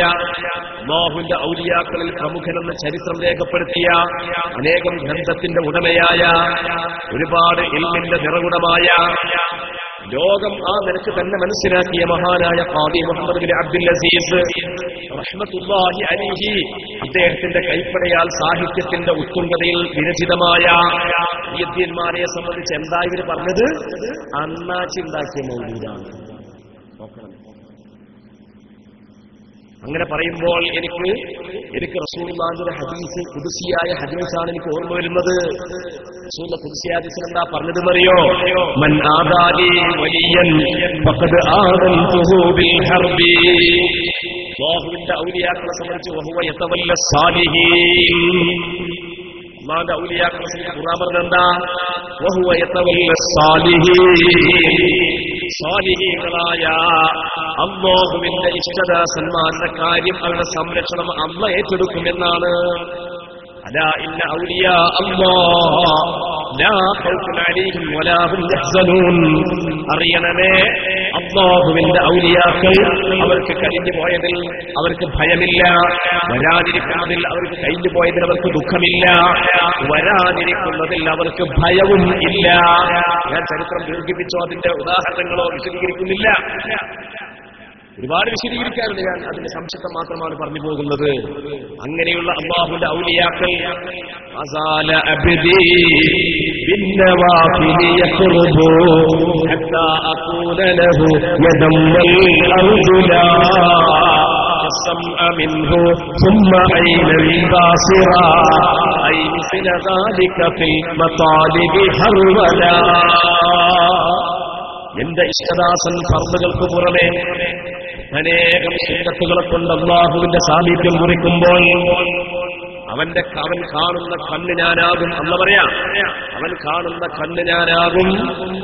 അല്ലാഹുവിന്റെ ഔലിയാക്കളിൽ പ്രമുഖനെന്ന് ചരിത്രം രേഖപ്പെടുത്തിയ അനേകം ഗ്രന്ഥത്തിന്റെ ഉടമയായ ഒരുപാട് ഇൽമിന്റെ നിറകുടമായ ലോകം ആ നിലക്ക് തന്നെ മനസ്സിലാക്കിയ മഹാനായ ഖാദി മുഹമ്മദ് ബിൻ അബ്ദുൽ അസീസ് റഹ്മത്തുള്ളാഹി അലൈഹി അദ്ദേഹത്തിന്റെ കൈപ്പടയാൽ സാഹിത്യത്തിന്റെ ഉത്തുംഗതയിൽ വിരചിതമായ യദ്യന്മാരെ സംബന്ധിച്ച് എന്താ ഇവര് പറഞ്ഞത്? അണ്ണാച്ചിണ്ടാക്കിയ മൗലൂദാണ്. നോക്കണം. അങ്ങനെ പറയുമ്പോൾ എനിക്ക് റസൂലുള്ളാഹിയുടെ ഹദീസ് ഖുദ്സിയായ ഹദീസാണ് എനിക്ക് ഓർമ്മ വരുന്നത്. റസൂലുള്ള ഖുദ്സിയായ ഹദീസിൽ എന്താ പറഞ്ഞതെന്നറിയോ? മൻ ആദാലി വലിയൻ ഫഖദ് ആദൻതുഹു ബിൽ ഹർബി. അല്ലാഹുവിന്റെ ഔലിയാക്കളെ സംബന്ധിച്ച് വഹുവ യതവല്ല സാലിഹീൻ. അല്ലാഹുവിന്റെ ഔലിയാക്കളെ സംബന്ധിച്ച് ഖുർആൻ പറഞ്ഞെന്താ? വഹുവ യതവല്ല സാലിഹീൻ. സാലിഹീങ്ങളായ അല്ലാഹുവിന്റെ ഇഷ്ടദാസന്മാരുടെ കാര്യം, അവരുടെ സംരക്ഷണം അല്ലാഹു ഏറ്റെടുക്കുമെന്നാണ്. അലാ ഇന്ന ഔലിയാ അല്ലാഹ് ലാ ഖൗഫുൻ അലൈഹിം വലാ ഹും യഹ്സനൂൻ. അറിയണമേ, അല്ലാഹുവിന്റെ ഔലിയാക്കൾ അവർക്ക് കഴിഞ്ഞു പോയതിൽ അവർക്ക് ഭയമില്ല, വരാതിരിക്കുന്നതിൽ അവർക്ക് കഴിഞ്ഞു പോയതിൽ അവർക്ക് ദുഃഖമില്ല, വരാതിരിക്കുന്നതിൽ അവർക്ക് ഭയവും ഇല്ല. ഞാൻ ചരിത്രം ദീർഘിപ്പിച്ചോ അതിന്റെ ഉദാഹരണങ്ങളോ വിശദീകരിക്കുന്നില്ല. ഒരുപാട് വിശദീകരിക്കാറുണ്ട്. ഞാൻ അതിന്റെ സംക്ഷിപ്തം മാത്രമാണ് പറഞ്ഞു പോകുന്നത്. അങ്ങനെയുള്ള അല്ലാഹുവിന്റെ ഔലിയാക്കൾ അസാല അബ്ദി ബിന്നവാഫിലി യഖ്റുബു ഹത്താ അഖൂല ലഹു യദം വൽ അർദുലാ السمع منه ثم عين الباصرة أي مثل ذلك في المطالب هرولا. എന്റെ ഇഷ്ടദാസൻ ഫർദുകൾക്ക് പുറമെ അനേകം സുന്നത്തുകളെ കൊണ്ട് അല്ലാഹുവിന്റെ സാമീപ്യം കുറിക്കുമ്പോൾ അവൻ കാണുന്ന കണ്ണ് ഞാനാകും. അല്ല പറയാ, അവൻ കാണുന്ന കണ്ണ് ഞാനാകും,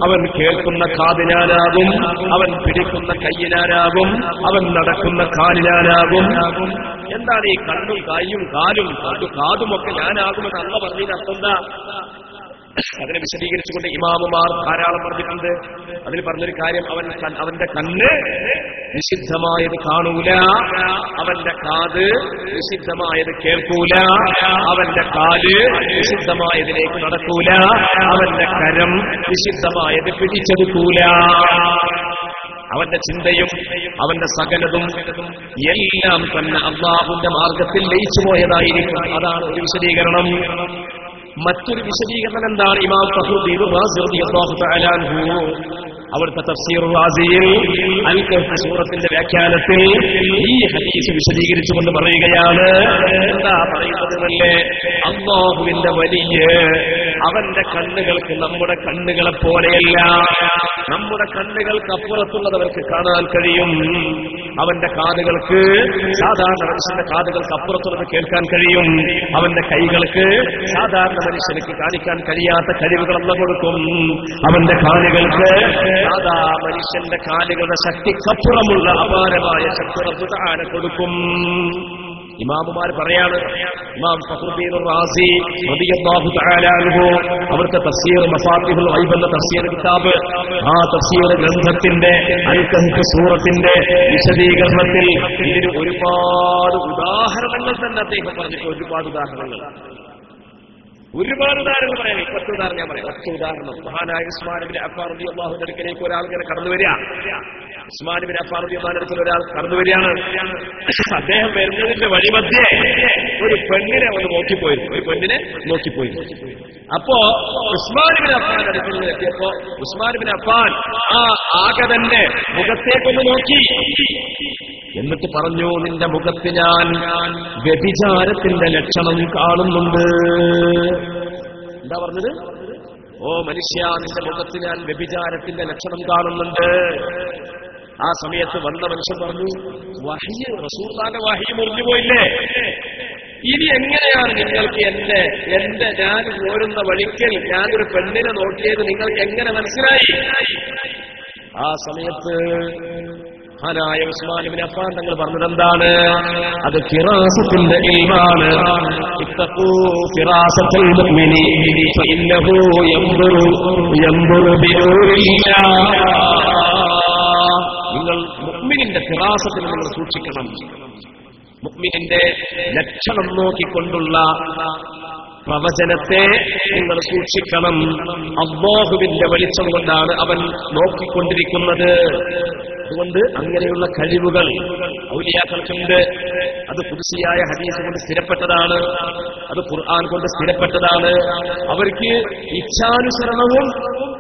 അവൻ കേൾക്കുന്ന കാത് ഞാനാകും, അവൻ പിടിക്കുന്ന കൈ ഞാനാകും, അവൻ നടക്കുന്ന കാല് ഞാനാകും. എന്താണ് ഈ കണ്ണും കൈയും കാലും കാതുമൊക്കെ ഞാനാകുമെന്ന് അല്ല പറഞ്ഞതിന് അർത്ഥം എന്താ? അതിനെ വിശദീകരിച്ചുകൊണ്ട് ഇമാമുമാർ ധാരാളം പറഞ്ഞിട്ടുണ്ട്. അതിൽ പറഞ്ഞൊരു കാര്യം, അവന്റെ കണ്ണ് നിഷിദ്ധമായത് കാണൂല, അവന്റെ കാത് നിഷിദ്ധമായത് കേൾക്കൂല, അവന്റെ കാല് നിഷിദ്ധമായതിലേക്ക് നടക്കൂല, അവന്റെ കരം നിഷിദ്ധമായത് പിടിച്ചെടുക്കൂല. അവന്റെ ചിന്തയും അവന്റെ സകലതും എല്ലാം തന്നെ അല്ലാഹുവിന്റെ മാർഗത്തിൽ ലയിച്ചു പോയതായിരിക്കും. അതാണ് ഒരു വിശദീകരണം. മറ്റൊരു വിശദീകരണം എന്താണ്? ഇമാം ഫഖ്റുദ്ദീൻ റാസി റളിയല്ലാഹു തആല അൻഹു അവിടുത്തെ തഫ്സീർ റാസിയിൽ അൽ കഹ്ഫ് സൂറത്തിന്റെ വ്യാഖ്യാനത്തിൽ ഈ ഹദീസ് വിശദീകരിച്ചുകൊണ്ട് പറയുകയാണ്. എന്താ പറയുന്നതെന്നല്ലേ? അല്ലാഹുവിന്റെ വലിയ അവന്റെ കണ്ണുകൾക്ക് നമ്മുടെ കണ്ണുകളെ പോലെയല്ല. നമ്മുടെ കണ്ണുകൾക്ക് അപ്പുറത്തുള്ളവർക്ക് കാണാൻ കഴിയും. അവന്റെ കാതുകൾക്ക്, സാധാരണ മനുഷ്യന്റെ കാതുകൾക്ക് അപ്പുറത്തുള്ളത് കേൾക്കാൻ കഴിയും. അവന്റെ കൈകൾക്ക് സാധാരണ മനുഷ്യർക്ക് കാണിക്കാൻ കഴിയാത്ത കഴിവുകൾ അല്ല കൊടുക്കും. അവന്റെ കാലുകൾക്ക് സാധാ മനുഷ്യന്റെ കാലുകളുടെ ശക്തിക്കപ്പുറമുള്ള അപാരമായ ശക്തി റബ്ബ് തആല കൊടുക്കും. ഇമാമുമാർ പറയാണ്, ഇമാം ഫഖ്റുദ്ദീൻ റാസി റളിയല്ലാഹു തആല അൻഹു അവിടുത്തെ തഫ്സീർ മഫാത്തിഹുൽ ഗൈബ് എന്ന തഫ്സീർ കിതാബ്, ആ തഫ്സീർ ഗ്രന്ഥത്തിന്റെ അൽ കഹ്ഫ് സൂറത്തിന്റെ വിശദീകരണത്തിൽ ഇതിന് ഒരുപാട് ഉദാഹരണങ്ങൾ തന്നെ അദ്ദേഹം പറഞ്ഞിട്ട് ഒരുപാട് ഉദാഹരണങ്ങൾ പറയാം. ഒറ്റ ഉദാഹരണം ഞാൻ പറയാം. ഒറ്റ ഉദാഹരണം, മഹാനായ ഉസ്മാൻ ഇബ്നു അഫ്ഫാൻ റളിയല്ലാഹു അൻഹു അടുക്കലേക്ക് ഒരാൾ ഇങ്ങനെ കടന്നു വരിക. ഉസ്മാൻ ഇബ്നു അഫ്ഫാൻ റളിയല്ലാഹു അൻഹു അടുക്കൽ ഒരാൾ കടന്നു വരികയാണ്. അദ്ദേഹം വരുന്നതിന്റെ വഴിമധ്യേ ഒരു പെണ്ണിനെ ഒന്ന് നോക്കിപ്പോയി. അപ്പോ ഉസ്മാൻ ഇബ്നു അഫ്ഫാൻ അടുക്കൽ എത്തിയപ്പോ ഉസ്മാൻ ഇബ്നു അഫ്ഫാൻ ആ ആകെ തന്നെ മുഖത്തേക്കൊന്ന് നോക്കി. എന്നിട്ട് പറഞ്ഞു, നിന്റെ മുഖത്ത് ഞാൻ വ്യഭിചാരത്തിന്റെ ലക്ഷണം കാണുന്നുണ്ട്. എന്താ പറഞ്ഞത്? ഓ മനുഷ്യ, നിന്റെ മുഖത്ത് ഞാൻ വ്യഭിചാരത്തിന്റെ ലക്ഷണം കാണുന്നുണ്ട്. ആ സമയത്ത് വന്ന മനുഷ്യൻ പറഞ്ഞു, വഹ്യ്, റസൂലുള്ളാഹിന്റെ വഹ്യ് മുറിഞ്ഞു പോയില്ലേ? ഇനി എങ്ങനെയാണ് നിങ്ങൾക്ക് എന്റെ ഞാൻ പോരുന്ന വഴിക്കൽ ഞാനൊരു പെണ്ണിനെ നോക്കിയത് നിങ്ങൾക്ക് എങ്ങനെ മനസ്സിലായി? ആ സമയത്ത് മഹാനായ ഉസ്മാൻ ഇബ്നു അഫ്ഫാൻ തങ്ങൾ പറഞ്ഞത് എന്താണ്? അത് ഫിറാസത്തിന്റെ ഇൽമാണ്. ഇത്തഖൂ ഫിറാസത്തുൽ മുഅ്മിനി ഫഇന്നഹു യൻദുറു ബിനൂരില്ലാഹ്. നിങ്ങൾ മുഅ്മിനിന്റെ ഫിറാസത്തിൽ നിങ്ങൾ സൂക്ഷിക്കണം. മുഅ്മിനിന്റെ ലക്ഷണം നോക്കിക്കൊണ്ടുള്ള പ്രവചനത്തെ നിങ്ങൾ സൂക്ഷിക്കണം. അല്ലാഹുവിന്റെ വെളിച്ചം കൊണ്ടാണ് അവൻ നോക്കിക്കൊണ്ടിരിക്കുന്നത്. അതുകൊണ്ട് അങ്ങനെയുള്ള കഴിവുകൾ ഔലിയാക്കൾക്കുണ്ട്. അത് ഖുദ്സിയായ ഹദീസ് കൊണ്ട് സ്ഥിരപ്പെട്ടതാണ്, അത് ഖുർആൻ കൊണ്ട് സ്ഥിരപ്പെട്ടതാണ്. അവർക്ക് ഇച്ഛാനുസരണവും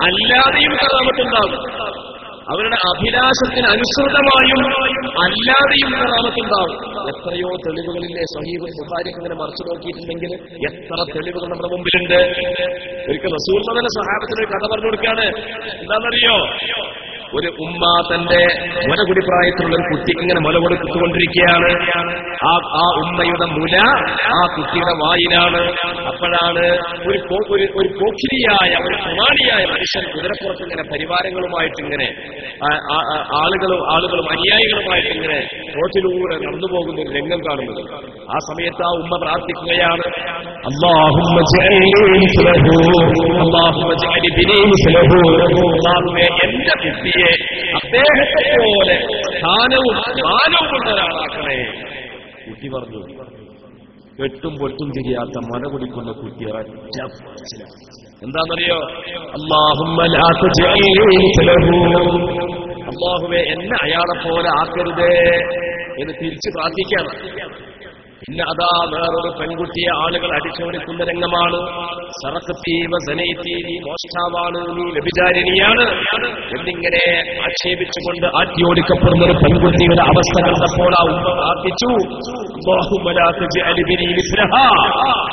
അല്ലാതെയും കറാമത്തുണ്ടാകും. അവരുടെ അഭിലാഷത്തിന് അനുസൃതമായും അല്ലാതെയും കറാമത്തുണ്ടാവും. എത്രയോ തെളിവുകളിലെ സ്വഹീഹുൽ ബുഖാരിക്ക് ഇങ്ങനെ മറിച്ചു നോക്കിയിട്ടുണ്ടെങ്കിൽ എത്ര തെളിവുകൾ നമ്മുടെ മുമ്പിലുണ്ട്. ഒരിക്കൽ റസൂൽ തന്നെ സഹാബത്തിന് ഒരു കഥ പറഞ്ഞു കൊടുക്കുകയാണ്. എന്താണെന്നറിയോ? ഒരു ഉമ്മ തന്റെ മുലകുടി പ്രായത്തിലുള്ള ഒരു കുട്ടിക്ക് ഇങ്ങനെ മുല കൊടുത്തുകൊണ്ടിരിക്കുകയാണ്. ആ ഉമ്മയുടെ മുല ആ കുട്ടിയുടെ വായിലാണ്. അപ്പോഴാണ് ഒരു പോക്കിരിയായ ഒരു പ്രമാണിയായ മനുഷ്യൻ കുതിരപ്പുറത്ത് ഇങ്ങനെ പരിവാരങ്ങളുമായിട്ട് ഇങ്ങനെ ആളുകളും അനുയായികളുമായിട്ട് ഇങ്ങനെ റോട്ടിലൂടെ നടന്നു പോകുന്ന ഒരു രംഗം കാണുന്നത്. ആ സമയത്ത് ആ ഉമ്മ പ്രാർത്ഥിക്കുകയാണ്, അല്ലാഹുമ്മ എന്റെ കുട്ടിയെ അദ്ദേഹത്തെ പോലെ സ്ഥാനവും മാനവും ഉള്ള ഒരാളാക്കണേ. കുട്ടി പറഞ്ഞു, എട്ടും പൊട്ടും തിരിയാത്ത മല കുടിക്കുന്ന കുട്ടി എന്താണെന്നറിയോ? അല്ലാഹുവേ എന്നെ അയാളെ പോലെ ആക്കരുതേ എന്ന് തിരിച്ച് പ്രാർത്ഥിക്കാണ്. പിന്നെ അതാ വേറൊരു പെൺകുട്ടിയെ ആളുകൾ അടിച്ചോടിക്കുന്ന രംഗമാണ്. സറഖത്തീവ സനൈതി, നീ മോഷ്ടാവാണ്, നീ വ്യഭിചാരിണിയാണ് എന്നിങ്ങനെ ആക്ഷേപിച്ചുകൊണ്ട് ആട്ടിയോടിക്കപ്പെടുന്ന ഒരു പെൺകുട്ടിയുടെ അവസ്ഥ കണ്ടപ്പോൾ ആ ഉമ്മ പ്രാർത്ഥിച്ചു,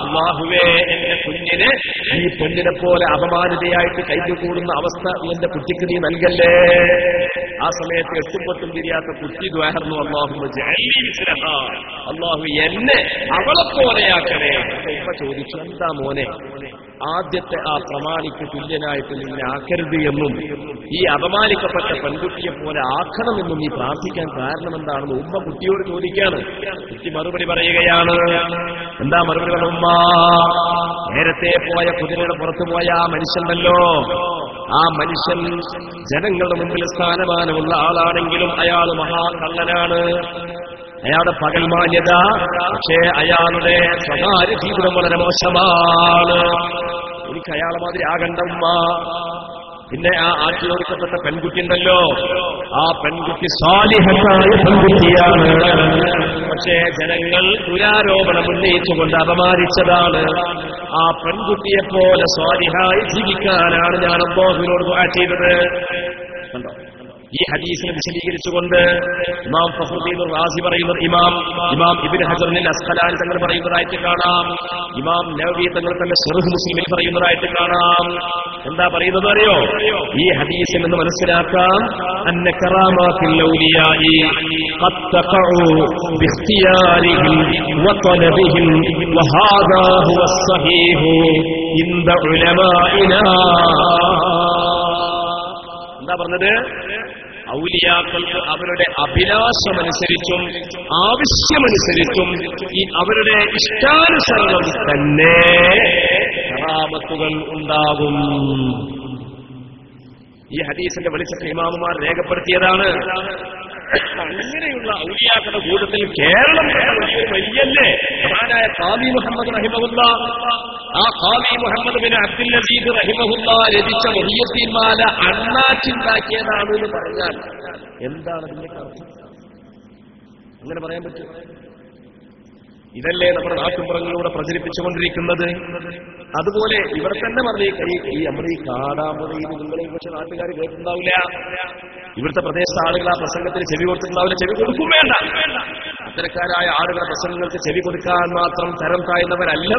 അല്ലാഹുവേ എന്റെ കുഞ്ഞിനെ ഈ പെണ്ണിനെ പോലെ അപമാനിതയായിട്ട് കൈകൂടുന്ന അവസ്ഥ എന്റെ കുട്ടിക്ക് നീ നൽകല്ലേ. ആ സമയത്ത് എട്ടും പൊട്ടും തിരിയാത്ത കുട്ടി ദ്വാഹർന്നു, അല്ലാഹു എന്നെ അവളെ പോലെയാക്കണേ. ഇപ്പൊ ചോദിച്ചു, എന്താ മോനെ ആദ്യത്തെ ആ പ്രമാണിക്ക് തുല്യനായിട്ട് നിന്നെ ആക്കരുത് എന്നും ഈ അപമാനിക്കപ്പെട്ട പെൺകുട്ടിയെ പോലെ ആക്കണമെന്നും നീ പ്രാർത്ഥിക്കാൻ കാരണം എന്താണെന്ന് ഉമ്മ കുട്ടിയോട് ചോദിക്കാണ്. കുട്ടി മറുപടി പറയുകയാണ്. എന്താ മറുപടി പറഞ്ഞ ഉമ്മ? നേരത്തെ പോയ കുതിരയുടെ പുറത്തു പോയ ആ മനുഷ്യനല്ലോ, ആ മനുഷ്യൻ ജനങ്ങളുടെ മുമ്പിൽ സ്ഥാനമാനമുള്ള ആളാണെങ്കിലും അയാൾ മഹാകള്ളനാണ്. അയാളുടെ പകൽ മാന്യത, പക്ഷേ അയാളുടെ സ്വകാര്യ ജീവിതം വളരെ മോശമാണ്. എനിക്ക് അയാളെ മാതിരി ആകണ്ട ഉമ്മ. പിന്നെ ആ ആട്ടിയോടിക്കപ്പെട്ട പെൺകുട്ടി ഉണ്ടല്ലോ, ആ പെൺകുട്ടി സാലിഹത്തായ പെൺകുട്ടിയാണ്. പക്ഷേ ജനങ്ങൾ ദുരാരോപണം ഉന്നയിച്ചുകൊണ്ട് അപമാനിച്ചതാണ്. ആ പെൺകുട്ടിയെ പോലെ സാലിഹായി ജീവിക്കാനാണ് ഞാൻ അല്ലാഹുവിനോട് ദുആ ചെയ്തത്. കണ്ടോ? ഈ ഹദീസിനെ വിശദീകരിച്ചുകൊണ്ട് ഇമാം ഫഖ്റുദ്ദീൻ റാസി പറയുന്നത്, ഇമാം ഇബ്നു ഹജർ അൽ അസ്ഖലാനി തങ്ങൾ പറയുന്നതായിട്ട് കാണാം. ഇമാം നവവി തങ്ങൾ തന്നെ ശറഹ് മുസ്ലിമിൽ പറയുന്നതായിട്ട് കാണാം. എന്താ പറയുന്നത് അറിയോ? ഈ ഹദീസിൽ നിന്ന് മനസ്സിലാക്കാം, അന്ന കറാമാത്തിൽ ഔലിയാഇ ഖദ് തഖഉ ബിഖ്തിയാരിഹിം വതലബിഹിം വഹാദാ ഹുവസ് സഹീഹു ഇൻദ ഉലമാഇനാ. എന്താ പറഞ്ഞത്? ഔലിയാക്കൾക്ക് അവരുടെ അഭിലാഷമനുസരിച്ചും ആവശ്യമനുസരിച്ചും ഈ അവരുടെ ഇഷ്ടാനുസരണം തന്നെ കറാമത്തുകൾ ഉണ്ടാകും. ഈ ഹദീസിന്റെ വെളിച്ചത്തിൽ ഇമാമുമാർ രേഖപ്പെടുത്തിയതാണ്. അങ്ങനെയുള്ള ഔലിയാക്കളുടെ കൂട്ടത്തിൽ കേരളം വലിയല്ലേ മഹാനായ ഖാദി മുഹമ്മദ് റഹിമഹുല്ലാഹ്. ആ ഖാദി മുഹമ്മദ് ബിൻ അബ്ദുൽ അസീസ് റഹിമഹുല്ലാഹ് രചിച്ച മുഹിയുദ്ദീൻ മാല അണ്ണാച്ചിണ്ടാക്കിയതാണ് എന്ന് പറഞ്ഞാൽ എന്താണ് അതിന്റെ അർത്ഥം? അങ്ങനെ പറയാൻ പറ്റും? ഇതല്ലേ നമ്മുടെ നാട്ടുമ്പുറങ്ങളിലൂടെ പ്രചരിപ്പിച്ചുകൊണ്ടിരിക്കുന്നത്. അതുപോലെ ഇവർ തന്നെ പറഞ്ഞ ഈ നമ്മുടെ ഈ കാടാമ്പുറയിൽ നിങ്ങളെ പക്ഷെ നാട്ടുകാർ കേട്ടിട്ടുണ്ടാവില്ല. ഇവിടുത്തെ പ്രദേശത്തെ ആളുകൾ ആ പ്രസംഗത്തിന് ചെവി കൊടുത്തിട്ടുണ്ടാവില്ല. ചെവി കൊടുക്കും വേണ്ട. അത്തരക്കാരായ ആളുകളുടെ പ്രസംഗങ്ങൾക്ക് ചെവി കൊടുക്കാൻ മാത്രം തരം താഴ്ന്നവരല്ല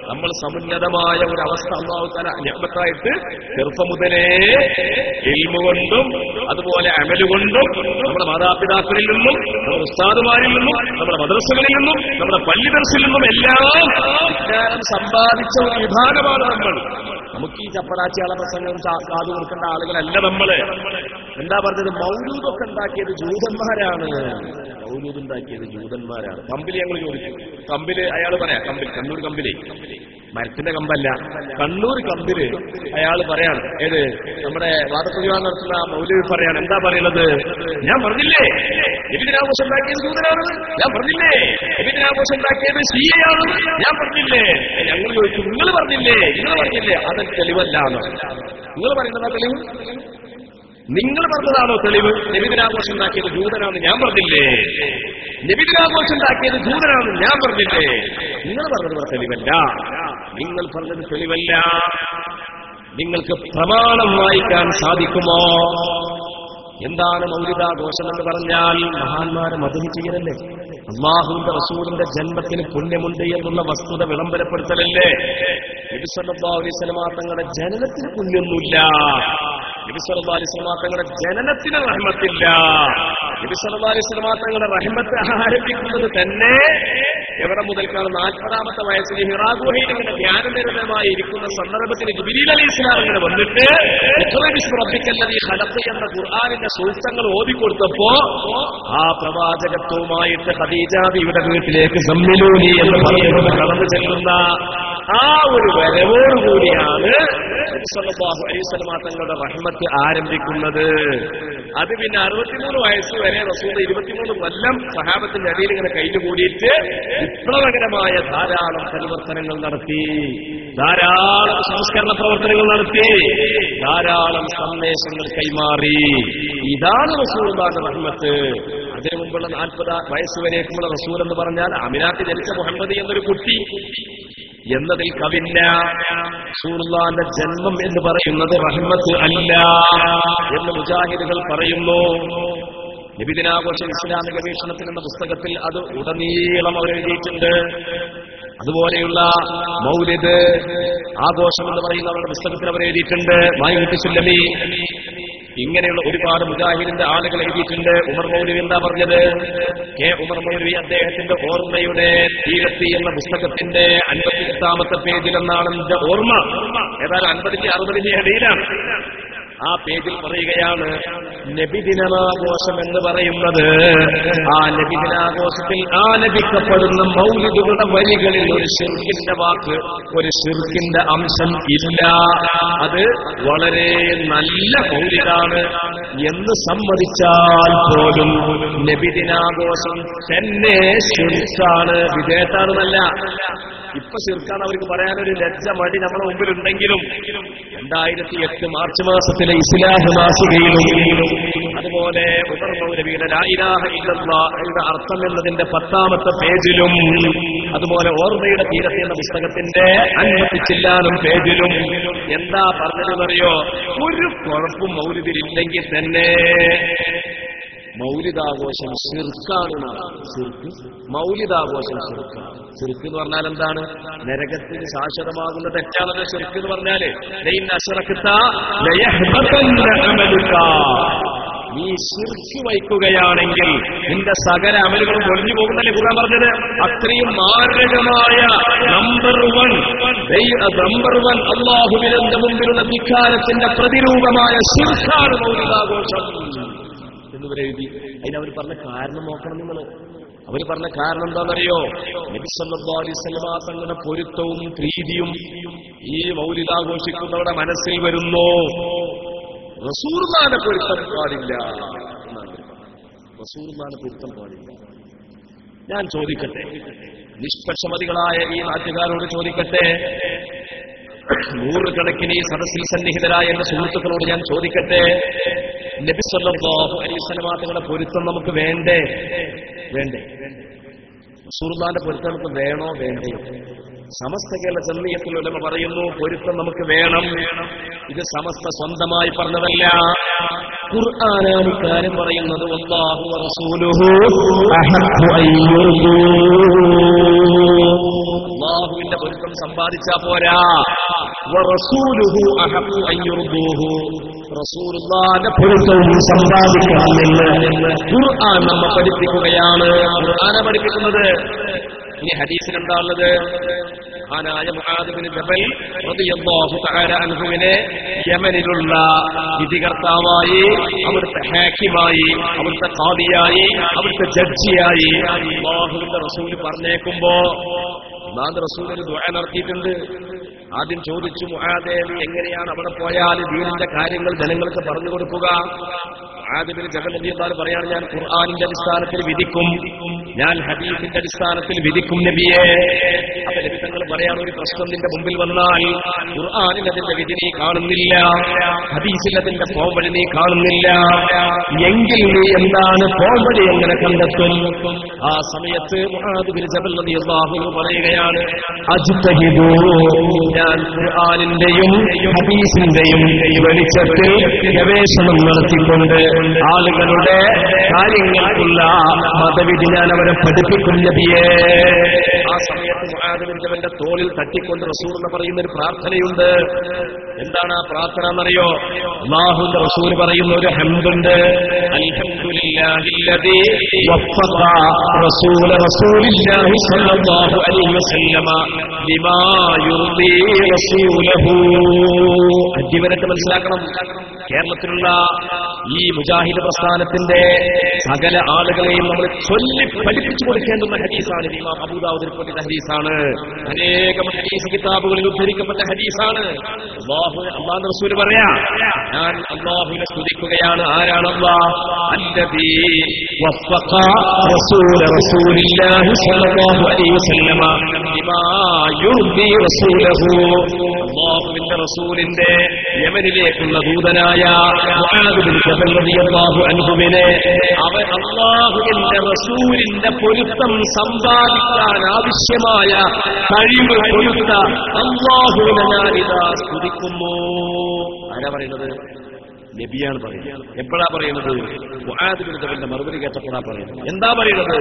നമ്മൾ സമുന്നതമായ ഒരു അവസ്ഥ അല്ലാഹു തആല നിഅമത്തായിട്ട് ചെറുപ്പം മുതലേ ഇൽമു കൊണ്ടും അതുപോലെ അമല് കൊണ്ടും നമ്മുടെ മാതാപിതാക്കളിൽ നിന്നും നമ്മുടെ ഉസ്താദുമാരിൽ നിന്നും നമ്മുടെ മദ്രസകളിൽ നിന്നും നമ്മുടെ പള്ളി ദർസിൽ നിന്നും എല്ലാം വിജ്ഞാനം സമ്പാദിച്ച ഒരു വിഭാഗമാണ് നമ്മൾ. നമുക്ക് ഈ ചപ്പടാച്ചിയാളെ പ്രസംഗം കാതു കൊടുക്കേണ്ട ആളുകളല്ല നമ്മള്. എന്താ പറഞ്ഞത്? മൗലൂദൊക്കെ ഉണ്ടാക്കിയത് ജൂതന്മാരാണ്. മൗലൂദ് ഉണ്ടാക്കിയത് ജൂതന്മാരാണ്. കമ്പില് ഞങ്ങൾ ചോദിക്കും. കമ്പില് അയാൾ പറയാം, കണ്ണൂർ കമ്പില്, മരത്തിന്റെ കമ്പല്ല, കണ്ണൂർ കമ്പില് അയാൾ പറയാണ്. ഏത് നമ്മുടെ വാദപ്രതിവാദം നടത്തുന്ന മൗലവി പറയാണ്. എന്താ പറയുന്നത്? ഞാൻ പറഞ്ഞില്ലേ നബിദിനാഘോഷം ഉണ്ടാക്കിയത് ജൂതനാണെന്ന്, ഞാൻ പറഞ്ഞില്ലേ നബിദിനാഘോഷം ഉണ്ടാക്കിയത് ശിയയാണെന്ന്, ഞാൻ പറഞ്ഞില്ലേ. ഞങ്ങൾ ചോദിച്ചു, നിങ്ങൾ പറഞ്ഞില്ലേ? അത് തെളിവല്ലാന്ന്. നിങ്ങൾ പറയുന്നതാ തെളിവ്? നിങ്ങൾ പറഞ്ഞതാണോ തെളിവ്? നബിദിനാഘോഷം ഉണ്ടാക്കിയത് ജൂതനാണെന്ന് ഞാൻ പറഞ്ഞില്ലേ? നബിദിനാഘോഷം ഉണ്ടാക്കിയത് ജൂതനാണെന്ന് ഞാൻ പറഞ്ഞില്ലേ? നിങ്ങൾ പറഞ്ഞത് തെളിവല്ല. നിങ്ങൾ പറഞ്ഞത് തെളിവല്ല. നിങ്ങൾക്ക് പ്രമാണം വായിക്കാൻ സാധിക്കുമോ? എന്താണ് മൗലിദാഘോഷം എന്ന് പറഞ്ഞാൽ? മഹാന്മാരെ മദഹ് ചെയ്യലല്ലേ? അല്ലാഹുവിന്റെ റസൂലിന്റെ ജന്മത്തിന് പുണ്യമുണ്ട് എന്നുള്ള വസ്തുത വിളംബരപ്പെടുത്തലല്ലേ? നബി സല്ലല്ലാഹു അലൈഹി വസല്ലം തങ്ങളുടെ ജനനത്തിന് പുണ്യൊന്നുമില്ല. നബി സല്ലല്ലാഹു അലൈഹി വസല്ലം തങ്ങളുടെ ജനനത്തിന് റഹ്മത്തില്ല. നബി സല്ലല്ലാഹു അലൈഹി വസല്ലം തങ്ങളുടെ റഹ്മത്ത് ആരംഭിക്കുന്നത് തന്നെ എവിടെ മുതൽക്കാണ്? 40ാമത്തെ വയസ്സിൽ ഹിറാ ഗുഹയിൽ ഇങ്ങനെ ധ്യാനനിരതമായി ഇരിക്കുന്ന സന്ദർഭത്തിൽ ജിബ്രീൽ അലൈഹിസ്സലാം ഇങ്ങനെ വന്നിട്ട് റബ്ബിക്കല്ലദീ ഖലഖ എന്ന ഖുർആനിന്റെ സൂക്തങ്ങൾ ഓതിക്കൊടുത്തപ്പോ ആ പ്രവാചകത്വവുമായിട്ട് ഖദീജ ബിവിയുടെ വീട്ടിലേക്ക് സമ്മിലൂനി എന്ന് പറയുന്നത് കടന്നു ചെല്ലുന്ന ആ ഒരു വരവോടുകൂടിയാണ് സല്ലല്ലാഹു അലൈഹി വസല്ലം തങ്ങളുടെ റഹ്മത്ത് ആരംഭിക്കുന്നത്. അത് പിന്നെ 63 വയസ്സ് വരെ റസൂൽ 23 കൊല്ലം സഹാബത്തിന്റെ അടിയിൽ ഇങ്ങനെ കൈകൂടിയിട്ട് വിപ്ലവകരമായ ധാരാളം പരിവർത്തനങ്ങൾ നടത്തി, ധാരാളം സംസ്കരണ പ്രവർത്തനങ്ങൾ നടത്തി, ധാരാളം സന്ദേശങ്ങൾ കൈമാറി. ഇതാണ് റസൂലുള്ളാഹിന്റെ റഹ്മത്ത്. അതിനു മുമ്പുള്ള 40 വയസ്സ് വരേക്കുള്ള റസൂൽ എന്ന് പറഞ്ഞാൽ അമിനാക്ക് ജനിച്ച മുഹമ്മദ് എന്നൊരു കുട്ടി എന്നതിൽ കവില്ല. റസൂലുള്ളാഹിന്റെ ജന്മം എന്ന് പറയുന്നത് റഹ്മത്ത് അല്ല എന്ന് മുജാഹിദുകൾ പറയുന്നു. നബിദിനാഘോഷം ഇസ്ലാമിക വീക്ഷണത്തിൽ എന്ന പുസ്തകത്തിൽ അത് ഉടനീളം അവർ എഴുതിയിട്ടുണ്ട്. അതുപോലെയുള്ള മൗലിദ് ആഘോഷം എന്ന് പറയുന്ന അവരുടെ പുസ്തകത്തിൽ അവർ എഴുതിയിട്ടുണ്ട്. മായിമുട്ടി സുല്ലമി, ഇങ്ങനെയുള്ള ഒരുപാട് മുജാഹിദിന്റെ ആളുകൾ എഴുതിയിട്ടുണ്ട്. ഉമർ മൗലവി എന്താ പറഞ്ഞത്? കെ ഉമർ മൗലവി അദ്ദേഹത്തിന്റെ ഓർമ്മയുടെ തീരത്തി എന്ന പുസ്തകത്തിന്റെ 58ാമത്തെ പേജിലെന്നാണ് എന്റെ ഓർമ്മ. ഏതായാലും 50 60 ഇടയിലാണ്. ആ പേജിൽ പറയുകയാണ്, നബിദിനാഘോഷം എന്ന് പറയുന്നത് ആ നബിദിനാഘോഷത്തിൽ ആലപിക്കപ്പെടുന്ന മൗലിദുകളുടെ വരികളിൽ ഒരു ശിർക്കിന്റെ വാക്ക്, ഒരു ശിർക്കിന്റെ അംശം ഇല്ല. അത് വളരെ നല്ല മൗലിദാണ് എന്ന് സമ്മതിച്ചാൽ പോലും നബിദിനാഘോഷം തന്നെ ശിർക്കാണ്, വിദേഹത്താണെന്നല്ല. ഇപ്പൊ ശിർക്കാണ് അവർക്ക് പറയാനൊരു ലജ്ജ മടി നമ്മുടെ മുമ്പിലുണ്ടെങ്കിലും 2008 മാർച്ച് മാസത്തിലെ ഇസ്ലാഹ് മാസികയിലും അതുപോലെ ഉമർ മൗലവിയുടെ ലാ ഇലാഹ ഇല്ലല്ലാഹയുടെ അർത്ഥം എന്നതിന്റെ 10ാമത്തെ പേജിലും അതുപോലെ ഓർമ്മയുടെ തീരത്ത് എന്ന പുസ്തകത്തിന്റെ 50 പേജിലും എന്താ പറഞ്ഞതെന്നറിയോ? ഒരു കുഴപ്പവും മൗലിദിലില്ലെങ്കിൽ തന്നെ മൗലിദാഘോഷം ശിർക്കാണ്. മൗലിദാഘോഷം ശിർക്കാണ്. ശിർക്ക് എന്ന് പറഞ്ഞാൽ എന്താണ്? നരകത്തിന് ശാശ്വതമാകുന്ന തെറ്റാണല്ലോ ശിർക്ക് എന്ന് പറഞ്ഞാല്. നീ ശിർക്ക് വയ്ക്കുകയാണെങ്കിൽ നിന്റെ സകല അമലുകളും ഒഴിഞ്ഞു പോകുന്നല്ലേ ഖുർആൻ പറഞ്ഞത്? അത്രയും മാരകമായ നമ്പർ 1 അല്ലാഹുവിന്റെ മുമ്പിലുള്ള ധിക്കാരത്തിന്റെ പ്രതിരൂപമായ ശിർക്കാണ് മൗലിദാഘോഷം എന്നുവരെഴുതി. അതിനവർ പറഞ്ഞ കാരണം നോക്കണം നിങ്ങൾ. അവർ പറഞ്ഞ കാരണം എന്താണെന്നറിയോ? നബി സല്ലല്ലാഹു അലൈഹി വസല്ലം തങ്ങളുടെ പൊരുത്തവും പ്രീതിയും ഈ മൗലിദാഘോഷിക്കുന്നവരുടെ മനസ്സിൽ വരുന്നു. റസൂലുള്ളാഹിന്റെ പൊരുത്തം പാടില്ല എന്നാണ്. റസൂലുള്ളാഹിന്റെ പൊരുത്തം പാടില്ല. ഞാൻ ചോദിക്കട്ടെ, നിഷ്പക്ഷമതികളായ ഈ നാട്ടുകാരോട് ചോദിക്കട്ടെ, 100 കണക്കിന് ഈ സദസ്സിൽ സന്നിഹിതരായ എന്റെ സുഹൃത്തുക്കളോട് ഞാൻ ചോദിക്കട്ടെ, നബി സല്ലല്ലാഹു അലൈഹി വസല്ലം തങ്ങളുടെ പൊരുത്തം നമുക്ക് വേണ്ടേ? റസൂലുള്ളാഹിന്റെ പൊരുത്തം നമുക്ക് വേണോ വേണ്ടയോ? സമസ്ത കേരള ജംഇയ്യത്തുൽ ഉലമ പറയുന്നു പൊരുത്തം നമുക്ക് വേണം. ഇത് സമസ്ത സ്വന്തമായി പറഞ്ഞതല്ല. ഖുർആനാണ് ഇക്കാര്യം പറയുന്നത്. വല്ലാഹു വറസൂലുഹു അഹഖു അയ്യുർദൂ. അല്ലാഹുവിന്റെ പൊരുത്തം സമ്പാദിച്ചാ പോരാ. വറസൂലുഹു അഹഖു അയ്യുർദൂഹു. റസൂലുള്ളാഹിന്റെ പൊരുത്തവും സമ്പാദിക്കണമെന്ന് ഖുർആൻ നമ്മെ പഠിപ്പിക്കുകയാണ്. ഖുർആനെ പഠിപ്പിക്കുന്നത്. ഇനി ഹദീസിൽ എന്താ ഉള്ളത്? ആനായ മുആദ് ബിൻ ജബൽ റളിയല്ലാഹു തആല അൻഹുവിനെ യമനിലുള്ള വിധികർത്താവായി, അവിടുത്തെ ഹാക്കിമായി, അവിടുത്തെ ഖാദിയായി, അവിടുത്തെ ജഡ്ജിയായി അല്ലാഹുവിന്റെ റസൂൽ പറഞ്ഞേക്കുമ്പോ റസൂൽ ഒരു ദുആ നടത്തിയിട്ടുണ്ട്. ആദ്യം ചോദിച്ചു, മുആദേ നീ എങ്ങനെയാണ് അവിടെ പോയാൽ ദീനിന്റെ കാര്യങ്ങൾ ജനങ്ങൾക്ക് പറഞ്ഞു കൊടുക്കുക? മുആദ് ബിൻ ജബൽ റളിയല്ലാഹു അൻഹു പറയാണ്, ഞാൻ ഖുർആനിന്റെ അടിസ്ഥാനത്തിൽ വിധിക്കും, ഞാൻ ഹദീസിന്റെ അടിസ്ഥാനത്തിൽ വിധിക്കും നബിയേ. അപ്പൊ നബി തങ്ങൾ പറയാണ്, ഒരു പ്രശ്നം നിന്റെ മുമ്പിൽ വന്നാൽ ഖുർആനിൽ അതിന്റെ വിധി നീ കാണുന്നില്ല, ഹദീസിൽ അതിന്റെ പോംവഴി നീ കാണുന്നില്ല, എങ്കിൽ നീ എന്താണ് പോംവഴി എങ്ങനെ കണ്ടെത്തും? ആ സമയത്ത് മുആദ് ബിൻ ജബൽ റളിയല്ലാഹു അൻഹു പറയുകയാണ്, അജ്തഹിദൂ, ഞാൻ ഖുർആനിന്റെയും ഹദീസിന്റെയും വെളിച്ചത്തിൽ ഗവേഷണം നടത്തിക്കൊണ്ട് ആളുകളുടെ കാര്യങ്ങൾക്കുള്ള മതവിധി ഞാൻ അവരെ പഠിപ്പിക്കും നബിയേ. ആ സമയത്ത് മുആദ് ബിൻ ജബലിന്റെ തോളിൽ തട്ടിക്കൊണ്ട് റസൂൽ എന്ന് പറയുന്ന ഒരു പ്രാർത്ഥനയുണ്ട്. എന്താണ് ആ പ്രാർത്ഥന എന്നറിയോ? അല്ലാഹുവിന്റെ റസൂൽ പറയുന്ന ഒരു ഹംദുണ്ട്, അൽഹംദുലില്ലാഹില്ലദീ വഫഖ റസൂല റസൂലില്ലാഹി സ്വല്ലല്ലാഹു അലൈഹി വസല്ലമ ലിമാ യുർദി റസൂലഹു. അടിവരട്ട് മനസ്സിലാക്കണം, കേരളത്തിലുള്ള ഈ മുജാഹിദ് പ്രസ്ഥാനത്തിന്റെ സകല ആളുകളെയും നമ്മൾ ചൊല്ലി പഠിപ്പിച്ചു കൊടുക്കേണ്ടുന്ന ഹദീസാണ്. ഇമാം അബൂദാവൂദ് റിപ്പോർട്ട് ഹദീസാണ്, അനേകം ഹദീസ് കിതാബുകളിൽ ഉദ്ധരിക്കപ്പെട്ട ഹദീസാണ്. അല്ലാഹുവിന്റെ റസൂൽ പറയാ, ഞാൻ അല്ലാഹുവിനെ സ്തുതിക്കുകയാണ്. ആരാണ് അല്ലാഹ്? അല്ലദീ വഫഖ റസൂല റസൂലില്ലാഹി സ്വല്ലല്ലാഹു അലൈഹി വസല്ലമ ലിമാ യുർദി റസൂലഹു. അല്ലാഹുവിന്റെ റസൂലിന്റെ യമനിലേക്കുള്ള ദൂതനായ മുആദ് ബിൻ ജബൽ റളിയല്ലാഹു അൻഹുവിനെ അവൻ അല്ലാഹുവിന്റെ റസൂലിന്റെ പൊരുത്തം സമ്പാദിക്കാൻ ആവശ്യമായ കഴിവ് കൊടുത്ത അല്ലാഹുവിനെ ഞാനിതാ സ്തുതിക്കുന്നു. ആരാ പറയുന്നത്? നബിയാണ് പറയുന്നത്. എപ്പോഴാ പറയുന്നത്? മുആദ് ബിൻ ജബലിന്റെ മറുപടി കേട്ടപ്പോഴാ പറയുന്നത്. എന്താ പറയുന്നത്?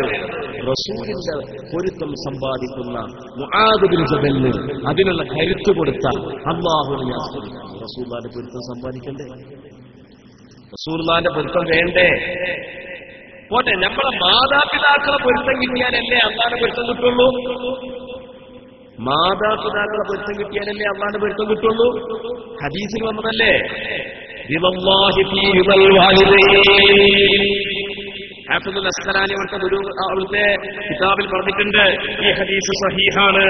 റസൂലിന്റെ പൊരുത്തം സമ്പാദിക്കുന്ന മുആദ് ബിൻ ജബലിന് അതിനുള്ള കരുത്ത് കൊടുത്ത അല്ലാഹുവിനെ ഞാൻ സ്തുതിക്കുന്നു. റസൂലുള്ളാഹിന്റെ പൊരുത്തം സമ്പാദിക്കണ്ടേ? റസൂലുള്ളാഹിന്റെ പൊരുത്തം വേണ്ടേ? പോട്ടെ, നമ്മളെ മാതാപിതാക്കളെ പൊരുത്തം കിട്ടിയാലല്ലേ അള്ളാഹിന്റെ പൊരുത്തം കിട്ടുള്ളൂ? മാതാപിതാക്കളെ പൊരുത്തം കിട്ടിയാലല്ലേ അള്ളാഹിന്റെ പൊരുത്തം കിട്ടുള്ളൂ? ഹദീസിൽ വന്നതല്ലേ ഹാഫിദുൽ അസ്ഖലാനി അവിടുത്തെ കിതാബിൽ പറഞ്ഞിട്ടുണ്ട്, ഈ ഹദീസ് സഹീഹാണ്.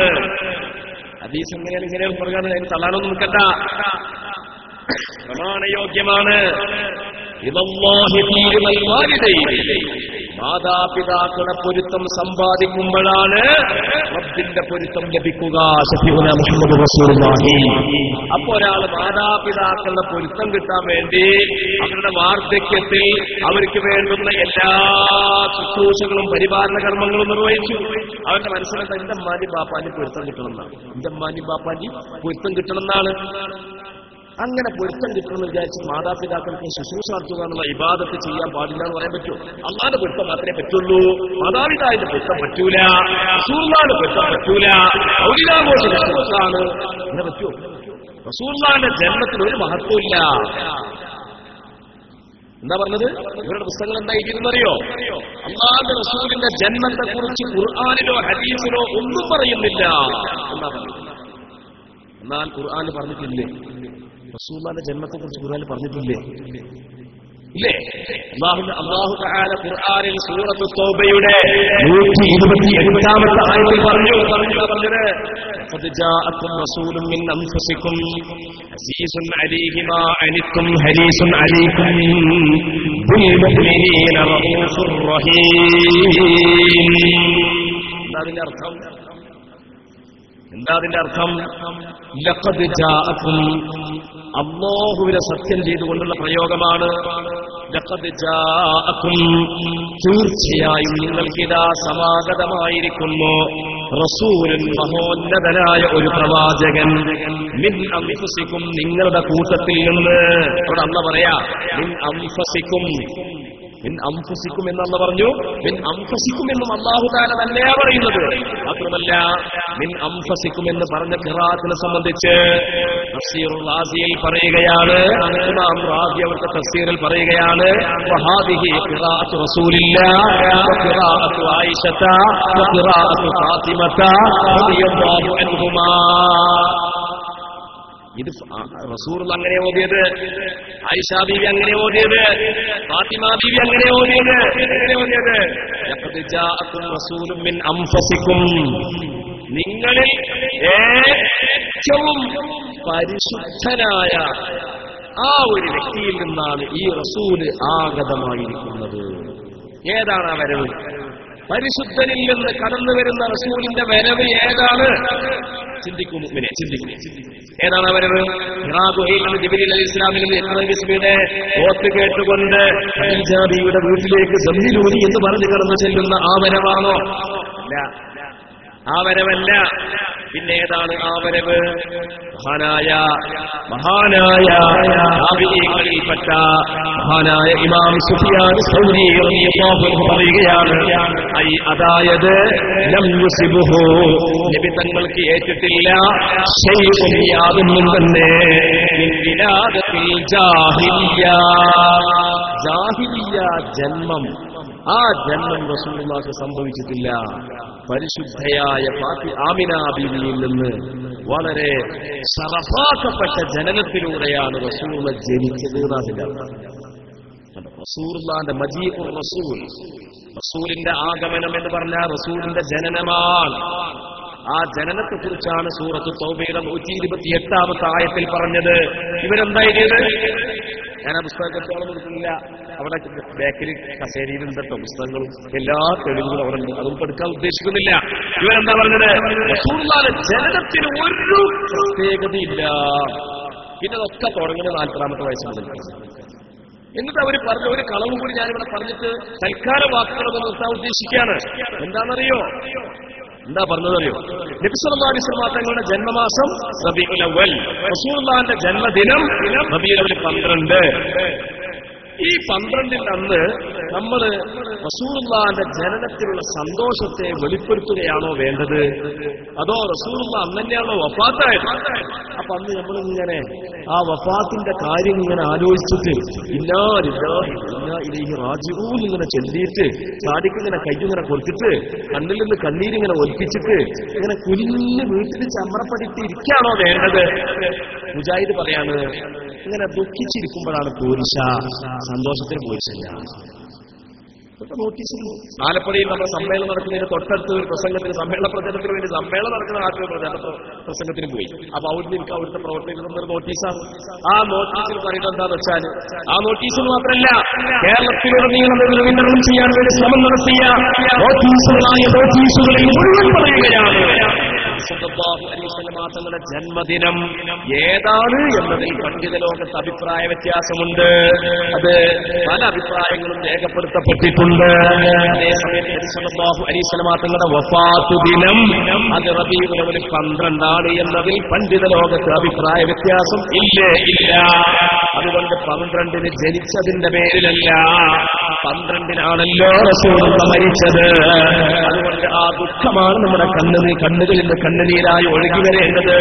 ഹദീസ് ഇങ്ങനെയാണ് പറയാൻ അതിന് തള്ളാനൊന്നും നിൽക്കണ്ട, പ്രമാണയോഗ്യമാണ്. മാതാപിതാക്കളുടെ പൊരുത്തം സമ്പാദിക്കുമ്പോഴാണ് റബ്ബിന്റെ പൊരുത്തം ലഭിക്കുക. മുഹമ്മദ് റസൂലുള്ളാഹി. അപ്പൊ ഒരാൾ മാതാപിതാക്കളുടെ പൊരുത്തം കിട്ടാൻ വേണ്ടി അവരുടെ വാർദ്ധക്യത്തിൽ അവർക്ക് വേണ്ടുന്ന എല്ലാ ശുശ്രൂഷകളും പരിപാലന കർമ്മങ്ങളും നിർവഹിച്ചു. അവരുടെ മനസ്സിലെന്താ? എന്റെ അമ്മാനി ബാപ്പാനി പൊരുത്തം കിട്ടണമെന്നാണ്, എന്റെ അമ്മാനി ബാപ്പാനി പൊരുത്തം കിട്ടണമെന്നാണ്. അങ്ങനെ പൊരുത്തം കിട്ടുമെന്ന് വിചാരിച്ച് മാതാപിതാക്കൾക്ക് ശുശ്രൂഷ നടത്തുക എന്നുള്ള ഇബാദത്ത് ചെയ്യാൻ പാടില്ല എന്ന് പറയാൻ പറ്റുമോ? അള്ളാന്റെ പൊരുത്തം മാത്രമേ പറ്റുള്ളൂ, മാതാപിതാവിന്റെ പൊരുത്തം പറ്റൂല, റസൂലുള്ളാഹിന്റെ പൊരുത്തം പറ്റൂല, ഔലിയാമോന്റെ ശുശ്രൂഷാണ്. അങ്ങനെ പറ്റുമോ? റസൂലുള്ളാഹിന്റെ ജന്മത്തിന് ഒരു മഹത്വമില്ല. എന്താ പറഞ്ഞത്? ഇവരുടെ പുസ്തകങ്ങൾ എന്താ എഴുതിയെന്നറിയോ? അല്ലാഹുവിന്റെ റസൂലിന്റെ ജന്മത്തെ കുറിച്ച് ഖുർആനിലോ ഹദീസിലോ ഒന്നും പറയുന്നില്ല എന്നാ പറയുന്നത്. എന്നാൽ ഖുർആനിൽ പറഞ്ഞിട്ടില്ലേ? റസൂലുള്ളാഹിന്റെ ജന്മത്തെ കുറിച്ച് ഖുർആനിൽ പറഞ്ഞിട്ടില്ലേ? ഇല്ലേ? അല്ലാഹു തആല ഖുർആനിൽ സൂറത്തു തൗബയുടെ 128ാമത്തെ ആയത്തിൽ പറഞ്ഞത് قد جاءكم رسول من أنفسكم عزيز عليه ما عنتم حريص عليكم بالمؤمنين رؤوف رحيم. എന്താ അതിന്റെ അർത്ഥം? ലഖദ് ജാഅക്കും, അല്ലാഹുവിനെ സത്യം ചെയ്തുകൊണ്ടുള്ള പ്രയോഗമാണ്. ലഖദ് ജാഅക്കും, തീർച്ചയായും നിങ്ങൾക്കിതാ സമാഗതമായിരിക്കുന്നു റസൂലുൻ, മഹോന്നതനായ ഒരു പ്രവാചകൻ, മിൻ അൻഫുസിക്കും, നിങ്ങളുടെ കൂട്ടത്തിൽ നിന്ന്. അവിടെ അല്ലാഹ് പറയാ മിൻ അൻഫുസിക്കും, മിൻ അൻഫുസിക്കും എന്നല്ല പറഞ്ഞു, മിൻ അൻഫുസിക്കും എന്നും അല്ലാഹു തആല തന്നെയാ പറയുന്നത്. മാത്രമല്ല മിൻ അൻഫുസിക്കും എന്ന് പറഞ്ഞ ഖിറാഅത്തിനെ സംബന്ധിച്ച് തഫ്സീറുൽ റാസിയിൽ പറയുകയാണ്, ഇമാം റാസി അവരുടെ തഫ്സീറിൽ പറയുകയാണ്, വഹാദിഹി ഖിറാഅത്തു റസൂലില്ലാഹ് വഖിറാഅത്തു ആയിഷത വഖിറാഅത്തു ഫാത്തിമത റളിയല്ലാഹു അൻഹുമാ. ഇത് റസൂൽ അങ്ങനെ ഓതിയത്, ആയിഷ ബീവി അങ്ങനെ ഓതിയത്, ഫാത്തിമ ബീവി അങ്ങനെ ഓതിയത്. എങ്ങനെ ഓതിയത്? ലഖദ് ജാഅകും റസൂലുൻ മിൻ അൻഫുസികും, നിങ്ങളിൽ ഏറ്റവും പരിശുദ്ധനായ ആ ഒരു വ്യക്തിയിൽ നിന്നാണ് ഈ റസൂല് ആഗതമായിരിക്കുന്നത്. ഏതാണ് ആ വരവ്? പരിശുദ്ധനിൽ നിന്ന് കടന്നു വരുന്ന റസൂലിന്റെ വരവ് ഏതാണ്? ചിന്തിക്കും മുഅ്മിനെ, ചിന്തിക്കും. ഏതാണ് ആ വരവ്? ജിബ്രീൽ അലൈഹിസ്സലാമിൽ നിന്ന് ഇസ്മാഈലിന്റെ ഓത്ത് കേട്ടുകൊണ്ട് ഖദീജ ബീവിയുടെ വീട്ടിലേക്ക് സമ്മിലൂനി എന്ന് പറഞ്ഞു കടന്നു ചെല്ലുന്ന ആ വരവാണോ? അല്ല, ആ വരവല്ല. പിന്നെ ഏതാണ് ആ വരവ്? മഹാനായ താബിഈകളിൽപ്പെട്ട മഹാനായ ഇമാം സുഫിയാൻ സൗരി റളിയല്ലാഹു അൻഹു പറയുകയാണ്, അതായത് ലം യുസിബുഹു, നബി തങ്ങൾക്ക് ഏറ്റിട്ടില്ല ശൈഉൻ യാതൊന്നും തന്നെ മിൻ വിലാദത്തിൽ ജാഹിലിയ്യ, ജാഹിലിയ്യ ജന്മം, ആ ജന്മം റസൂലുള്ളാഹിക്ക് സംഭവിച്ചിട്ടില്ല. പരിശുദ്ധയായ ആമിന ബീവിയിൽ നിന്ന് വളരെ ശറഫാക്കപ്പെട്ട ജനനത്തിലൂടെയാണ് റസൂൽ ജനിച്ചത്. റസൂലുള്ളാഹിന്റെ മജീഉർ റസൂൽ, റസൂലിന്റെ ആഗമനം എന്ന് പറഞ്ഞാൽ റസൂലിന്റെ ജനനമാണ്. ആ ജനനത്തെ കുറിച്ചാണ് സൂറത്ത് തൗബയുടെ 128ാമത്തെ ആയത്തിൽ പറഞ്ഞത്. ഇവരെന്തായത്? ഞാൻ ആ പുസ്തകത്തോളം കൊടുക്കുന്നില്ല, അവിടെ ബാക്കിൽ കസേരയിലുണ്ട് കേട്ടോ പുസ്തകങ്ങളും എല്ലാ തെളിവുകളും അവിടെ ഉണ്ട്, അതൊന്നും എടുക്കാൻ ഉദ്ദേശിക്കുന്നില്ല. ഇവരെന്താ പറഞ്ഞത്? റസൂലുള്ളാഹിന്റെ ജനനത്തിന് ഒരു പ്രത്യേകതയില്ല. പിന്നെ അതൊക്കെ തുടങ്ങുന്നത് 40ാമത്തെ വയസ്സ് മുതൽ. എന്നിട്ട് അവർ പറഞ്ഞ ഒരു കളവും കൂടി ഞാനിവിടെ പറഞ്ഞിട്ട് തൽക്കാല വാക്കുകളൊന്ന് നിർത്താൻ ഉദ്ദേശിക്കുകയാണ്. എന്താണെന്നറിയോ? എന്താ പറഞ്ഞതറിയോ? നബി സല്ലല്ലാഹു അലൈഹി വസല്ലം തങ്ങളുടെ ജന്മമാസം റബീഉൽ അവ്വൽ, റസൂലുള്ളാഹിന്റെ ജന്മദിനം റബീഉൽ അവ്വൽ 12. ഈ 12 അന്ന് നമ്മൾ റസൂലുള്ളാഹിന്റെ ജനനത്തിലുള്ള സന്തോഷത്തെ വെളിപ്പെടുത്തുകയാണോ വേണ്ടത്, അതോ റസൂലുള്ളാഹി അന്ന് തന്നെയാണോ വഫാത്തായത്? അപ്പൊ അന്ന് നമ്മളിങ്ങനെ ആ വഫാത്തിന്റെ കാര്യം ഇങ്ങനെ ആലോചിച്ചിട്ട് ഇന്നാ ലില്ലാഹി വഇന്നാ ഇലൈഹി റാജിഊൻ ഇങ്ങനെ ചൊല്ലിയിട്ട് സാദിക്കിങ്ങനെ കയ്യിങ്ങനെ കൊടുത്തിട്ട് കണ്ണിൽ നിന്ന് കണ്ണീരിങ്ങനെ ഒലിപ്പിച്ചിട്ട് ഇങ്ങനെ കുനിഞ്ഞ് വീട്ടിൽ ചമ്രപ്പടിയിട്ട് ഇരിക്കുകയാണോ വേണ്ടത്? മുജാഹിദ് പറയാണ്, ഇങ്ങനെ ദുഃഖിച്ചിരിക്കുമ്പോഴാണ് പോരിശ, സന്തോഷത്തിന് പോരിശല്ല. നോട്ടീസ് ആലപ്പുഴയിൽ നമ്മുടെ സമ്മേളനം നടക്കുന്നതിന് തൊട്ടടുത്ത് ഒരു പ്രസംഗത്തിന്, സമ്മേളന പ്രചരണത്തിന് വേണ്ടി സമ്മേളനം നടക്കുന്ന നാട്ടിൽ പ്രസംഗത്തിന് പോയി. അപ്പൊ അവിടുന്ന് എനിക്ക് അവിടുത്തെ പ്രവർത്തകർ നോട്ടീസാണ്. ആ നോട്ടീസിൽ പറയുന്നത് എന്താണെന്ന് വെച്ചാൽ, ആ നോട്ടീസിൽ മാത്രമല്ല കേരളത്തിലുടനീളം വിതരണം ചെയ്യാൻ വേണ്ടി ശ്രമം നടത്തിയ നോട്ടീസുകളിൽ മുഴുവൻ പറയുകയാണ് തങ്ങളുടെ ജന്മദിനം ഏതാണ് എന്നതിൽ പണ്ഡിത ലോകത്ത് അഭിപ്രായ വ്യത്യാസമുണ്ട്. അത് പല അഭിപ്രായങ്ങളും രേഖപ്പെടുത്തപ്പെട്ടിട്ടുണ്ട്. അതേസമയത്ത് സല്ലല്ലാഹു അലൈഹി വസല്ലം തങ്ങളുടെ വഫാത്ത് ദിനം അത് റബീഉൽ അവ്വൽ 12 എന്നതിൽ പണ്ഡിത ലോകത്ത് അഭിപ്രായ വ്യത്യാസം ഇല്ല. അതുകൊണ്ട് 12 ജനിച്ചതിന്റെ പേരിലല്ല, 12 റസൂലുള്ളാഹി മരിച്ചത്. അതുകൊണ്ട് ആ ദുഃഖമാണ് നമ്മുടെ കണ്ണുകളിൽ നിന്ന് കണ്ണുനീരായി ഒഴുകി വരേണ്ടത്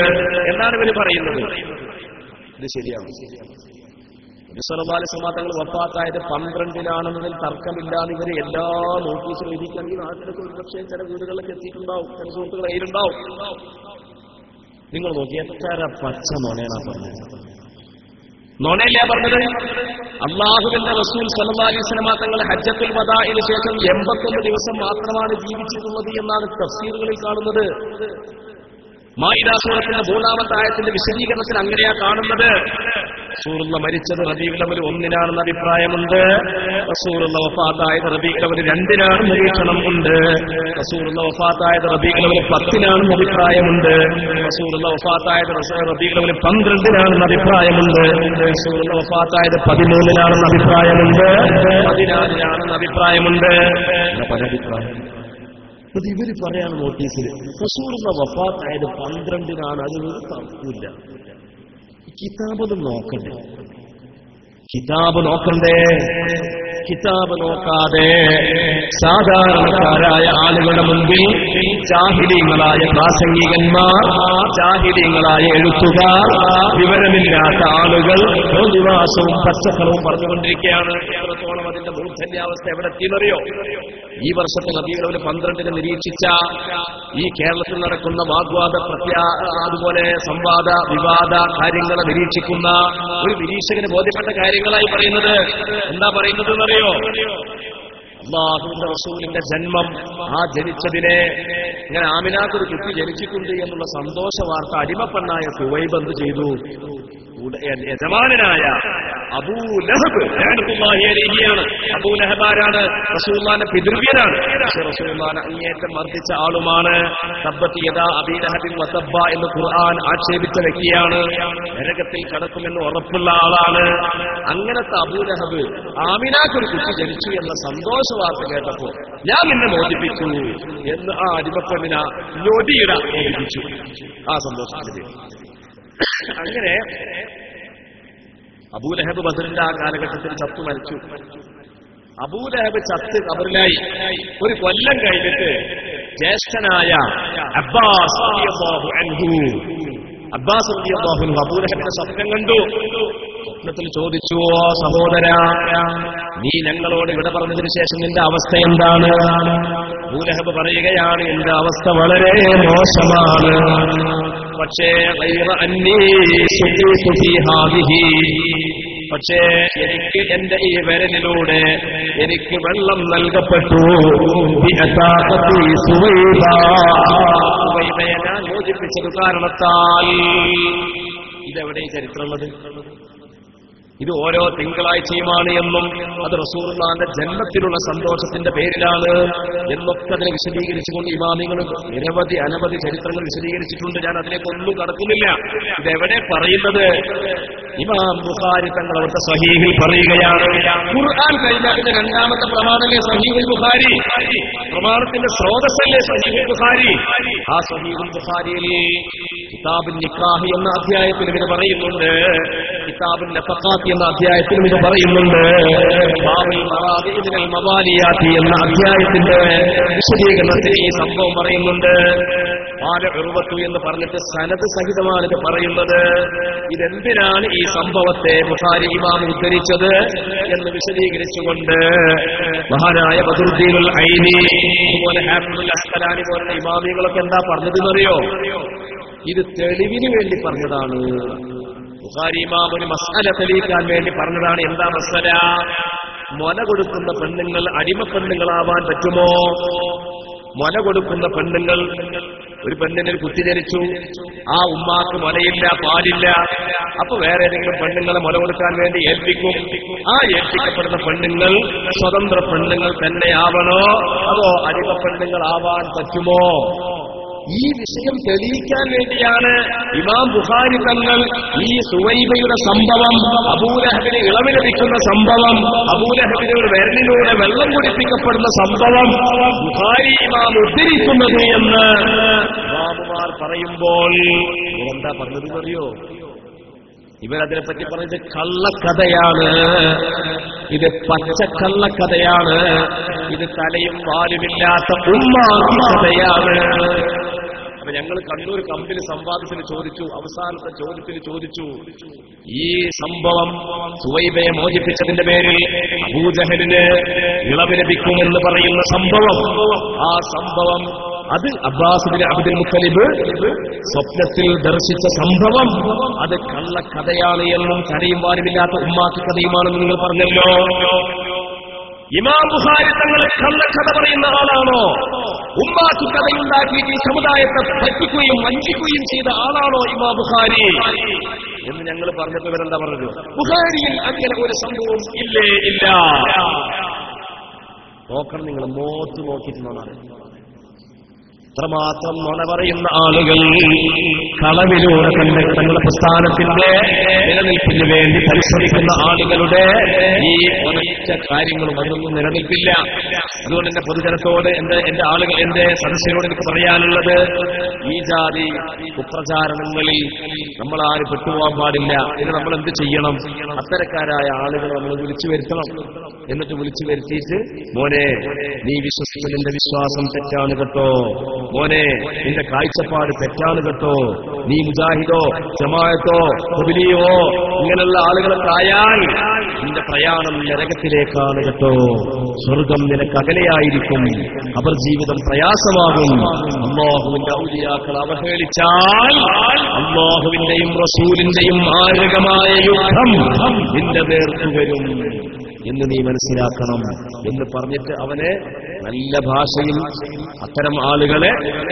എന്നാണ് ഇവര് പറയുന്നത്. ഇത് ശരിയാണ്. നബി സല്ലല്ലാഹു അലൈഹി വസല്ലം തങ്ങൾ വഫാത്തായത് 12 തർക്കമില്ലാതെ ഇവര് എല്ലാ നോട്ടീസും എഴുതിക്കണമെങ്കിൽ നാട്ടിലൊക്കെ ഒരുപക്ഷെ ചില വീടുകളിലൊക്കെ എത്തിയിട്ടുണ്ടാവും, ചില സുഹൃത്തുക്കൾ കയ്യിലുണ്ടാവും. നിങ്ങൾ നോക്കി എത്ര പച്ച നുണയാണ് പറഞ്ഞത്. നുണയല്ല പറഞ്ഞത്. അല്ലാഹുവിന്റെ റസൂൽ സല്ലല്ലാഹു അലൈഹി വസല്ലം തങ്ങൾ ഹജ്ജത്തുൽ വദാഇന് ശേഷം 81 ദിവസം മാത്രമാണ് ജീവിച്ചിട്ടുള്ളത് എന്നാണ് തഫ്സീറുകളിൽ കാണുന്നത്. മാഇദ സൂറത്തിന്റെ 3ാമത്തെ ആയത്തിന്റെ വിശദീകരണത്തിൽ അങ്ങനെയാ കാണുന്നത്. റസൂലുള്ളാഹി മരിച്ചത് റബീഉൽ അവ്വൽ 1 അഭിപ്രായമുണ്ട്. റസൂലുള്ളാഹി വഫാത്തായത് റബീഉൽ അവ്വൽ 2 നിരീക്ഷണം ഉണ്ട്. റസൂലുള്ളാഹി വഫാത്തായത് റബീഉൽ അവ്വൽ 10 അഭിപ്രായമുണ്ട്. റസൂലുള്ളാഹി വഫാത്തായത് റബീഉൽ അവ്വൽ 12 അഭിപ്രായമുണ്ട്. റസൂലുള്ളാഹി വഫാത്തായത് 13 അഭിപ്രായമുണ്ട്. 14 അഭിപ്രായമുണ്ട്. പല അഭിപ്രായം. അത് ഇവര് പറയാണ് നോട്ടീസിൽ റസൂലുള്ളാഹി വഫാത്തായത് 12 അതിനൊരു തർക്കമില്ല. കിതാബൊന്നും നോക്കണ്ടേ? കിതാബ് നോക്കണ്ടേ? കിതാബ് നോക്കാതെ സാധാരണക്കാരായ ആളുകളുടെ മുമ്പിൽ ജാഹിലീങ്ങളായ പ്രാസംഗികന്മാർ, ജാഹിലീങ്ങളായ എഴുത്തുകാർ, വിവരമില്ലാത്ത ആളുകൾ ദിവസവും പച്ചക്കറവും പറഞ്ഞുകൊണ്ടിരിക്കുകയാണ്. എത്രത്തോളം അതിന്റെ മൂർധന്യാവസ്ഥ എവിടെ എത്തിയെന്നറിയോ? ഈ വർഷത്തെ നബിയുടെ 12 നിരീക്ഷിച്ച ഈ കേരളത്തിൽ നടക്കുന്ന വാഗ്വാദ അതുപോലെ സംവാദ വിവാദ കാര്യങ്ങളെ നിരീക്ഷിക്കുന്ന ഒരു നിരീക്ഷകന് ബോധ്യപ്പെട്ട കാര്യങ്ങളായി പറയുന്നത് എന്താ പറയുന്നത് എന്നറിയോ? അല്ലാഹുവിന്റെ റസൂലിന്റെ ജന്മം, ആ ജനിച്ചതിനെ ഇങ്ങനെ ആമിനാക്കൊരു കുട്ടി ജനിച്ചിട്ടുണ്ട് എന്നുള്ള സന്തോഷ വാർത്ത അടിമപ്പെണ്ണായ സുവൈബ് എന്ത് ചെയ്തു? യജമാനായ അബൂ ലഹബ് ാണ്. അബൂ ലഹബ് ആരാണ്? റസൂലുള്ളാഹിന്റെ പിതൃവ്യനാണ്. പക്ഷെ റസൂലുള്ളാഹിനെ അങ്ങേറ്റം മർദ്ദിച്ച ആളുമാണ്. തബ്ബത് യദാ അബീ ലഹബിൻ വതബ്ബ എന്ന് ഖുർആൻ ആക്ഷേപിച്ച വ്യക്തിയാണ്. നരകത്തിൽ കടക്കുമെന്ന് ഉറപ്പുള്ള ആളാണ്. അങ്ങനത്തെ അബൂ ലഹബ് ആമിനാക്കൊരു കുട്ടി ജനിച്ചു എന്ന സന്തോഷ വാർത്ത കേട്ടപ്പോ ഞാൻ നിന്നെ മോചിപ്പിച്ചു എന്ന് ആ അടിമപ്പെണ്ണിന ഞൊടിയിട മോചിപ്പിച്ചു. ആ സന്തോഷത്തിന്റെ അങ്ങനെ അബൂലഹബ് ബദറിന്റെ ആ കാലഘട്ടത്തിൽ ചത്തു മരിച്ചു. അബൂലഹബ് ചത്ത് കബറിലായി. ഒരു കൊല്ലം കഴിഞ്ഞിട്ട് ജ്യേഷ്ഠനായ അബ്ബാസ് റളിയല്ലാഹു അൻഹു അബൂലഹബിന്റെ സ്വപ്നം കണ്ടു. സ്വപ്നത്തിൽ ചോദിച്ചു, ഓ സഹോദരാ, നീ ഞങ്ങളോട് ഇവിടെ പറഞ്ഞതിന് ശേഷം നിന്റെ അവസ്ഥ എന്താണ്? അബൂലഹബ് പറയുകയാണ്, എന്റെ അവസ്ഥ വളരെ മോശമാണ്. പക്ഷേ എനിക്ക് എന്റെ ഈ വിരലിലൂടെ എനിക്ക് വെള്ളം നൽകപ്പെട്ടു. ഞാൻ മോചിപ്പിച്ചത് കാരണത്താൽ. ഇതെവിടെ ചരിത്രമുള്ളത്? ഇത് ഓരോ തിങ്കളാഴ്ചയുമാണ് എന്നും അത് റസൂലുള്ളാഹിന്റെ ജന്മത്തിലുള്ള സന്തോഷത്തിന്റെ പേരിലാണ് എന്നൊക്കെ അതിനെ വിശദീകരിച്ചുകൊണ്ട് ഇമാമികൾ അനവധി ചരിത്രങ്ങൾ വിശദീകരിച്ചിട്ടുണ്ട്. ഞാൻ അതിലേക്കൊന്നും കടക്കുന്നില്ല. ഇതെവിടെ പറയുന്നത്? ഇമാം ബുഖാരി തങ്ങൾ അവിടുത്തെ സ്വഹീഹിൽ പറയുകയാണ്, ഖുർആൻ കഴിഞ്ഞാൽ പിന്നെ രണ്ടാമത്തെ പ്രമാണമല്ലേ സ്വഹീഹുൽ ബുഖാരി? പ്രമാണത്തിന്റെ സ്രോതസ്സല്ലേ സ്വഹീഹുൽ ബുഖാരി? ആ സ്വഹീഹുൽ ബുഖാരിയിൽ കിതാബുൻ നിക്കാഹ് എന്ന അധ്യായത്തിൽ ഇത് പറയുന്നുണ്ട്. കിതാബുൻ നഫഖാത്ത് എന്ന അധ്യായത്തിലും ഇത് പറയുന്നുണ്ട്. ബാബുൽ മറാദിഇ മിനൽ മവാലിയാത്തി എന്ന അധ്യായത്തിന്റെ വിശദീകരണത്തിൽ ഈ സംഭവം പറയുന്നുണ്ട്. ഉർവത്തു എന്ന് പറഞ്ഞിട്ട് സനദ് സഹിതമാണ് ഇത് പറയുന്നത്. ഇതെന്തിനാണ് ഈ സംഭവത്തെ ബുഖാരി ഇമാം ഉദ്ധരിച്ചത് എന്ന് വിശദീകരിച്ചുകൊണ്ട് മഹാനായ ബദറുദ്ദീനുൽ ഐനി അതുപോലെ ഹാഫിദുൽ അസ്ഖലാനി പോലുള്ള ഇമാമികളൊക്കെ എന്താ പറഞ്ഞതെന്നറിയോ? ഇത് തെളിവിന് വേണ്ടി പറഞ്ഞതാണ്. ബുഖാരി ഇമാം ഒരു മസ്അല തെളിയിക്കാൻ വേണ്ടി പറഞ്ഞതാണ്. എന്താ മസ്അല? മുല കൊടുക്കുന്ന പെണ്ണുങ്ങൾ അടിമ പെണ്ണുങ്ങളാവാൻ പറ്റുമോ? മുല കൊടുക്കുന്ന പെണ്ണുങ്ങൾ, ഒരു പെണ്ണിന് കുത്തി ജനിച്ചു, ആ ഉമ്മാക്ക് മുലയില്ല, പാലില്ല. അപ്പൊ വേറെ ഏതെങ്കിലും പെണ്ണുങ്ങളെ മുല കൊടുക്കാൻ വേണ്ടി ഏൽപ്പിക്കും. ആ ഏൽപ്പിക്കപ്പെടുന്ന പെണ്ണുങ്ങൾ സ്വതന്ത്ര പെണ്ണുങ്ങൾ തന്നെയാവണോ അതോ അടിമ പെണ്ണുങ്ങളാവാൻ പറ്റുമോ? ഈ വിഷയം തെളിയിക്കാൻ വേണ്ടിയാണ് ഇമാം ബുഖാരി തങ്ങൾ ഈ സുവൈബയുടെ സംഭവം, അബൂലഹബിന് ഇളവ് ലഭിക്കുന്ന സംഭവം, അബൂലഹബിന് ഒരു വിരലിലൂടെ വെള്ളം കുടിപ്പിക്കപ്പെടുന്ന സംഭവം ബുഖാരി ഇമാം ഉദ്ധരിക്കുന്നത് എന്ന് ഇമാമുമാർ പറയുമ്പോൾ എന്താ പറഞ്ഞത് അറിയോ? ഇവരതിനെപ്പറ്റി പറഞ്ഞത് കള്ളക്കഥയാണ്. ഇത് പച്ചക്കള്ളക്കഥയാണ്. ഇത് തലയും വാലുമില്ലാത്ത ഉമ്മാക്കി കഥയാണ്. അപ്പൊ ഞങ്ങൾ കണ്ണൂർ കമ്പിൽ സംവാദത്തിന് ചോദിച്ചു, അവസാനത്തെ ചോദ്യത്തിന് ചോദിച്ചു, ഈ സംഭവം സുവൈബയെ മോചിപ്പിച്ചതിന്റെ പേരിൽ അബൂജഹലിന് ഇളവ് ലഭിക്കുമെന്ന് പറയുന്ന സംഭവം, ആ സംഭവം അത് അബ്ബാസ് ബിൻ അബ്ദുൽ മുത്തലിബ് സ്വപ്നത്തിൽ ദർശിച്ച സംഭവം അത് കള്ളക്കഥയാണ് എന്നും കരയും വാരുമില്ലാത്ത ഉമ്മാക്ക് കഥയുമാണെന്ന് നിങ്ങൾ പറഞ്ഞല്ലോ. ഇമാം ബുഖാരി തങ്ങൾ കള്ളക്കഥ പറയുന്ന ആളാണോ? ഉമ്മാക്ക് കഥയുണ്ടാക്കിയിട്ട് ഈ സമുദായത്തെ പറ്റിക്കുകയും വഞ്ചിക്കുകയും ചെയ്ത ആളാണോ ഇമാം ബുഖാരി എന്ന് ഞങ്ങൾ പറഞ്ഞപ്പോ ഇവരെന്താ പറഞ്ഞത്? ബുഖാരിയിൽ അങ്ങനെ ഒരു സംഭവം ഇല്ലേ ഇല്ല. നോക്കണം, നിങ്ങൾ മോത്ത് നോക്കിയിട്ടുണ്ടോ? അത്രമാത്രം നുണ പറയുന്ന ആളുകൾ, കളവിലൂടെ തങ്ങളുടെ പ്രസ്ഥാനത്തിന്റെ നിലനിൽപ്പിന് വേണ്ടി പരിശ്രമിക്കുന്ന ആളുകളുടെ ഈ ഒരൊറ്റ കാര്യങ്ങളും അതൊന്നും നിലനിൽപ്പില്ല. അതുകൊണ്ട് എന്റെ പൊതുജനത്തോട്, എന്റെ ആളുകൾ, എന്റെ സദസ്യരോട് എനിക്ക് പറയാനുള്ളത്, ഈ ജാതി കുപ്രചാരണങ്ങളിൽ നമ്മൾ ആരും പെട്ടുപോകാൻ പാടില്ല. ഇത് നമ്മൾ എന്ത് ചെയ്യണം? അത്തരക്കാരായ ആളുകൾ നമ്മൾ വിളിച്ചു വരുത്തണം. എന്നിട്ട് വിളിച്ചു വരുത്തിയിട്ട്, മോനെ നീ വിശ്വസിക്കുന്നതിന്റെ വിശ്വാസം തെറ്റാണ് കേട്ടോ, മോനെ നിന്റെ കാഴ്ചപ്പാട് തെറ്റാണ് കേട്ടോ, നീ മുജാഹിദോ ജമാഅത്തോ തബ്ലീഗോ ഇങ്ങനെയുള്ള ആളുകളൊക്കെ ആയാൽ നിന്റെ പ്രയാണം നരകത്തിലേക്കാണ് കേട്ടോ, സ്വർഗം നിനക്ക് അകലെയായിരിക്കും, ഖബർ ജീവിതം പ്രയാസമാകും. അല്ലാഹുവിന്റെ ഔലിയാക്കൾ അവഹേളിച്ചാൽ അല്ലാഹുവിന്റെയും റസൂലിന്റെയും മാരകമായ യുദ്ധം നിന്റെ നേർക്ക് വരും എന്ന് നീ മനസ്സിലാക്കണം എന്ന് പറഞ്ഞിട്ട് അവനെ നല്ല ഭാഷയിൽ അത്തരം ആളുകളെ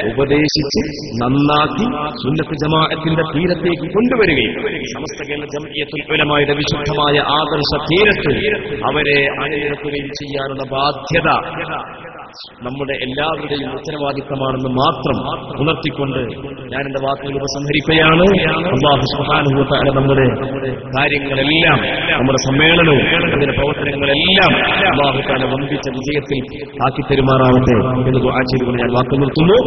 ഉപദേശിച്ച് നന്നാക്കി സുന്നത്ത് ജമാഅത്തിന്റെ തീരത്തേക്ക് കൊണ്ടുവരികയും സമസ്ത കേരള ജംഇയ്യത്തുൽ ഉലമായുടെ വിശുദ്ധമായ ആദർശ തീരത്ത് അവരെ അണിനിരത്തുകയും ചെയ്യാനുള്ള ബാധ്യത നമ്മുടെ എല്ലാവരുടെയും ഉത്തരവാദിത്തമാണെന്ന് മാത്രം ഉണർത്തിക്കൊണ്ട് ഞാൻ എന്റെ വാക്കുകൾ ഉപസംഹരിക്കുകയാണ്. അല്ലാഹു സുബ്ഹാനഹു വ തആല നമ്മുടെ കാര്യങ്ങളെല്ലാം, നമ്മുടെ സമ്മേളനവും അതിന്റെ പ്രവർത്തനങ്ങളെല്ലാം അല്ലാഹു തആല വമ്പിച്ച വിജയത്തിൽ ആക്കി തരുമാറാവട്ടെ എന്ന് ദുആ ചെയ്തുകൊണ്ട് ഞാൻ വാക്ക് നിർത്തുന്നു.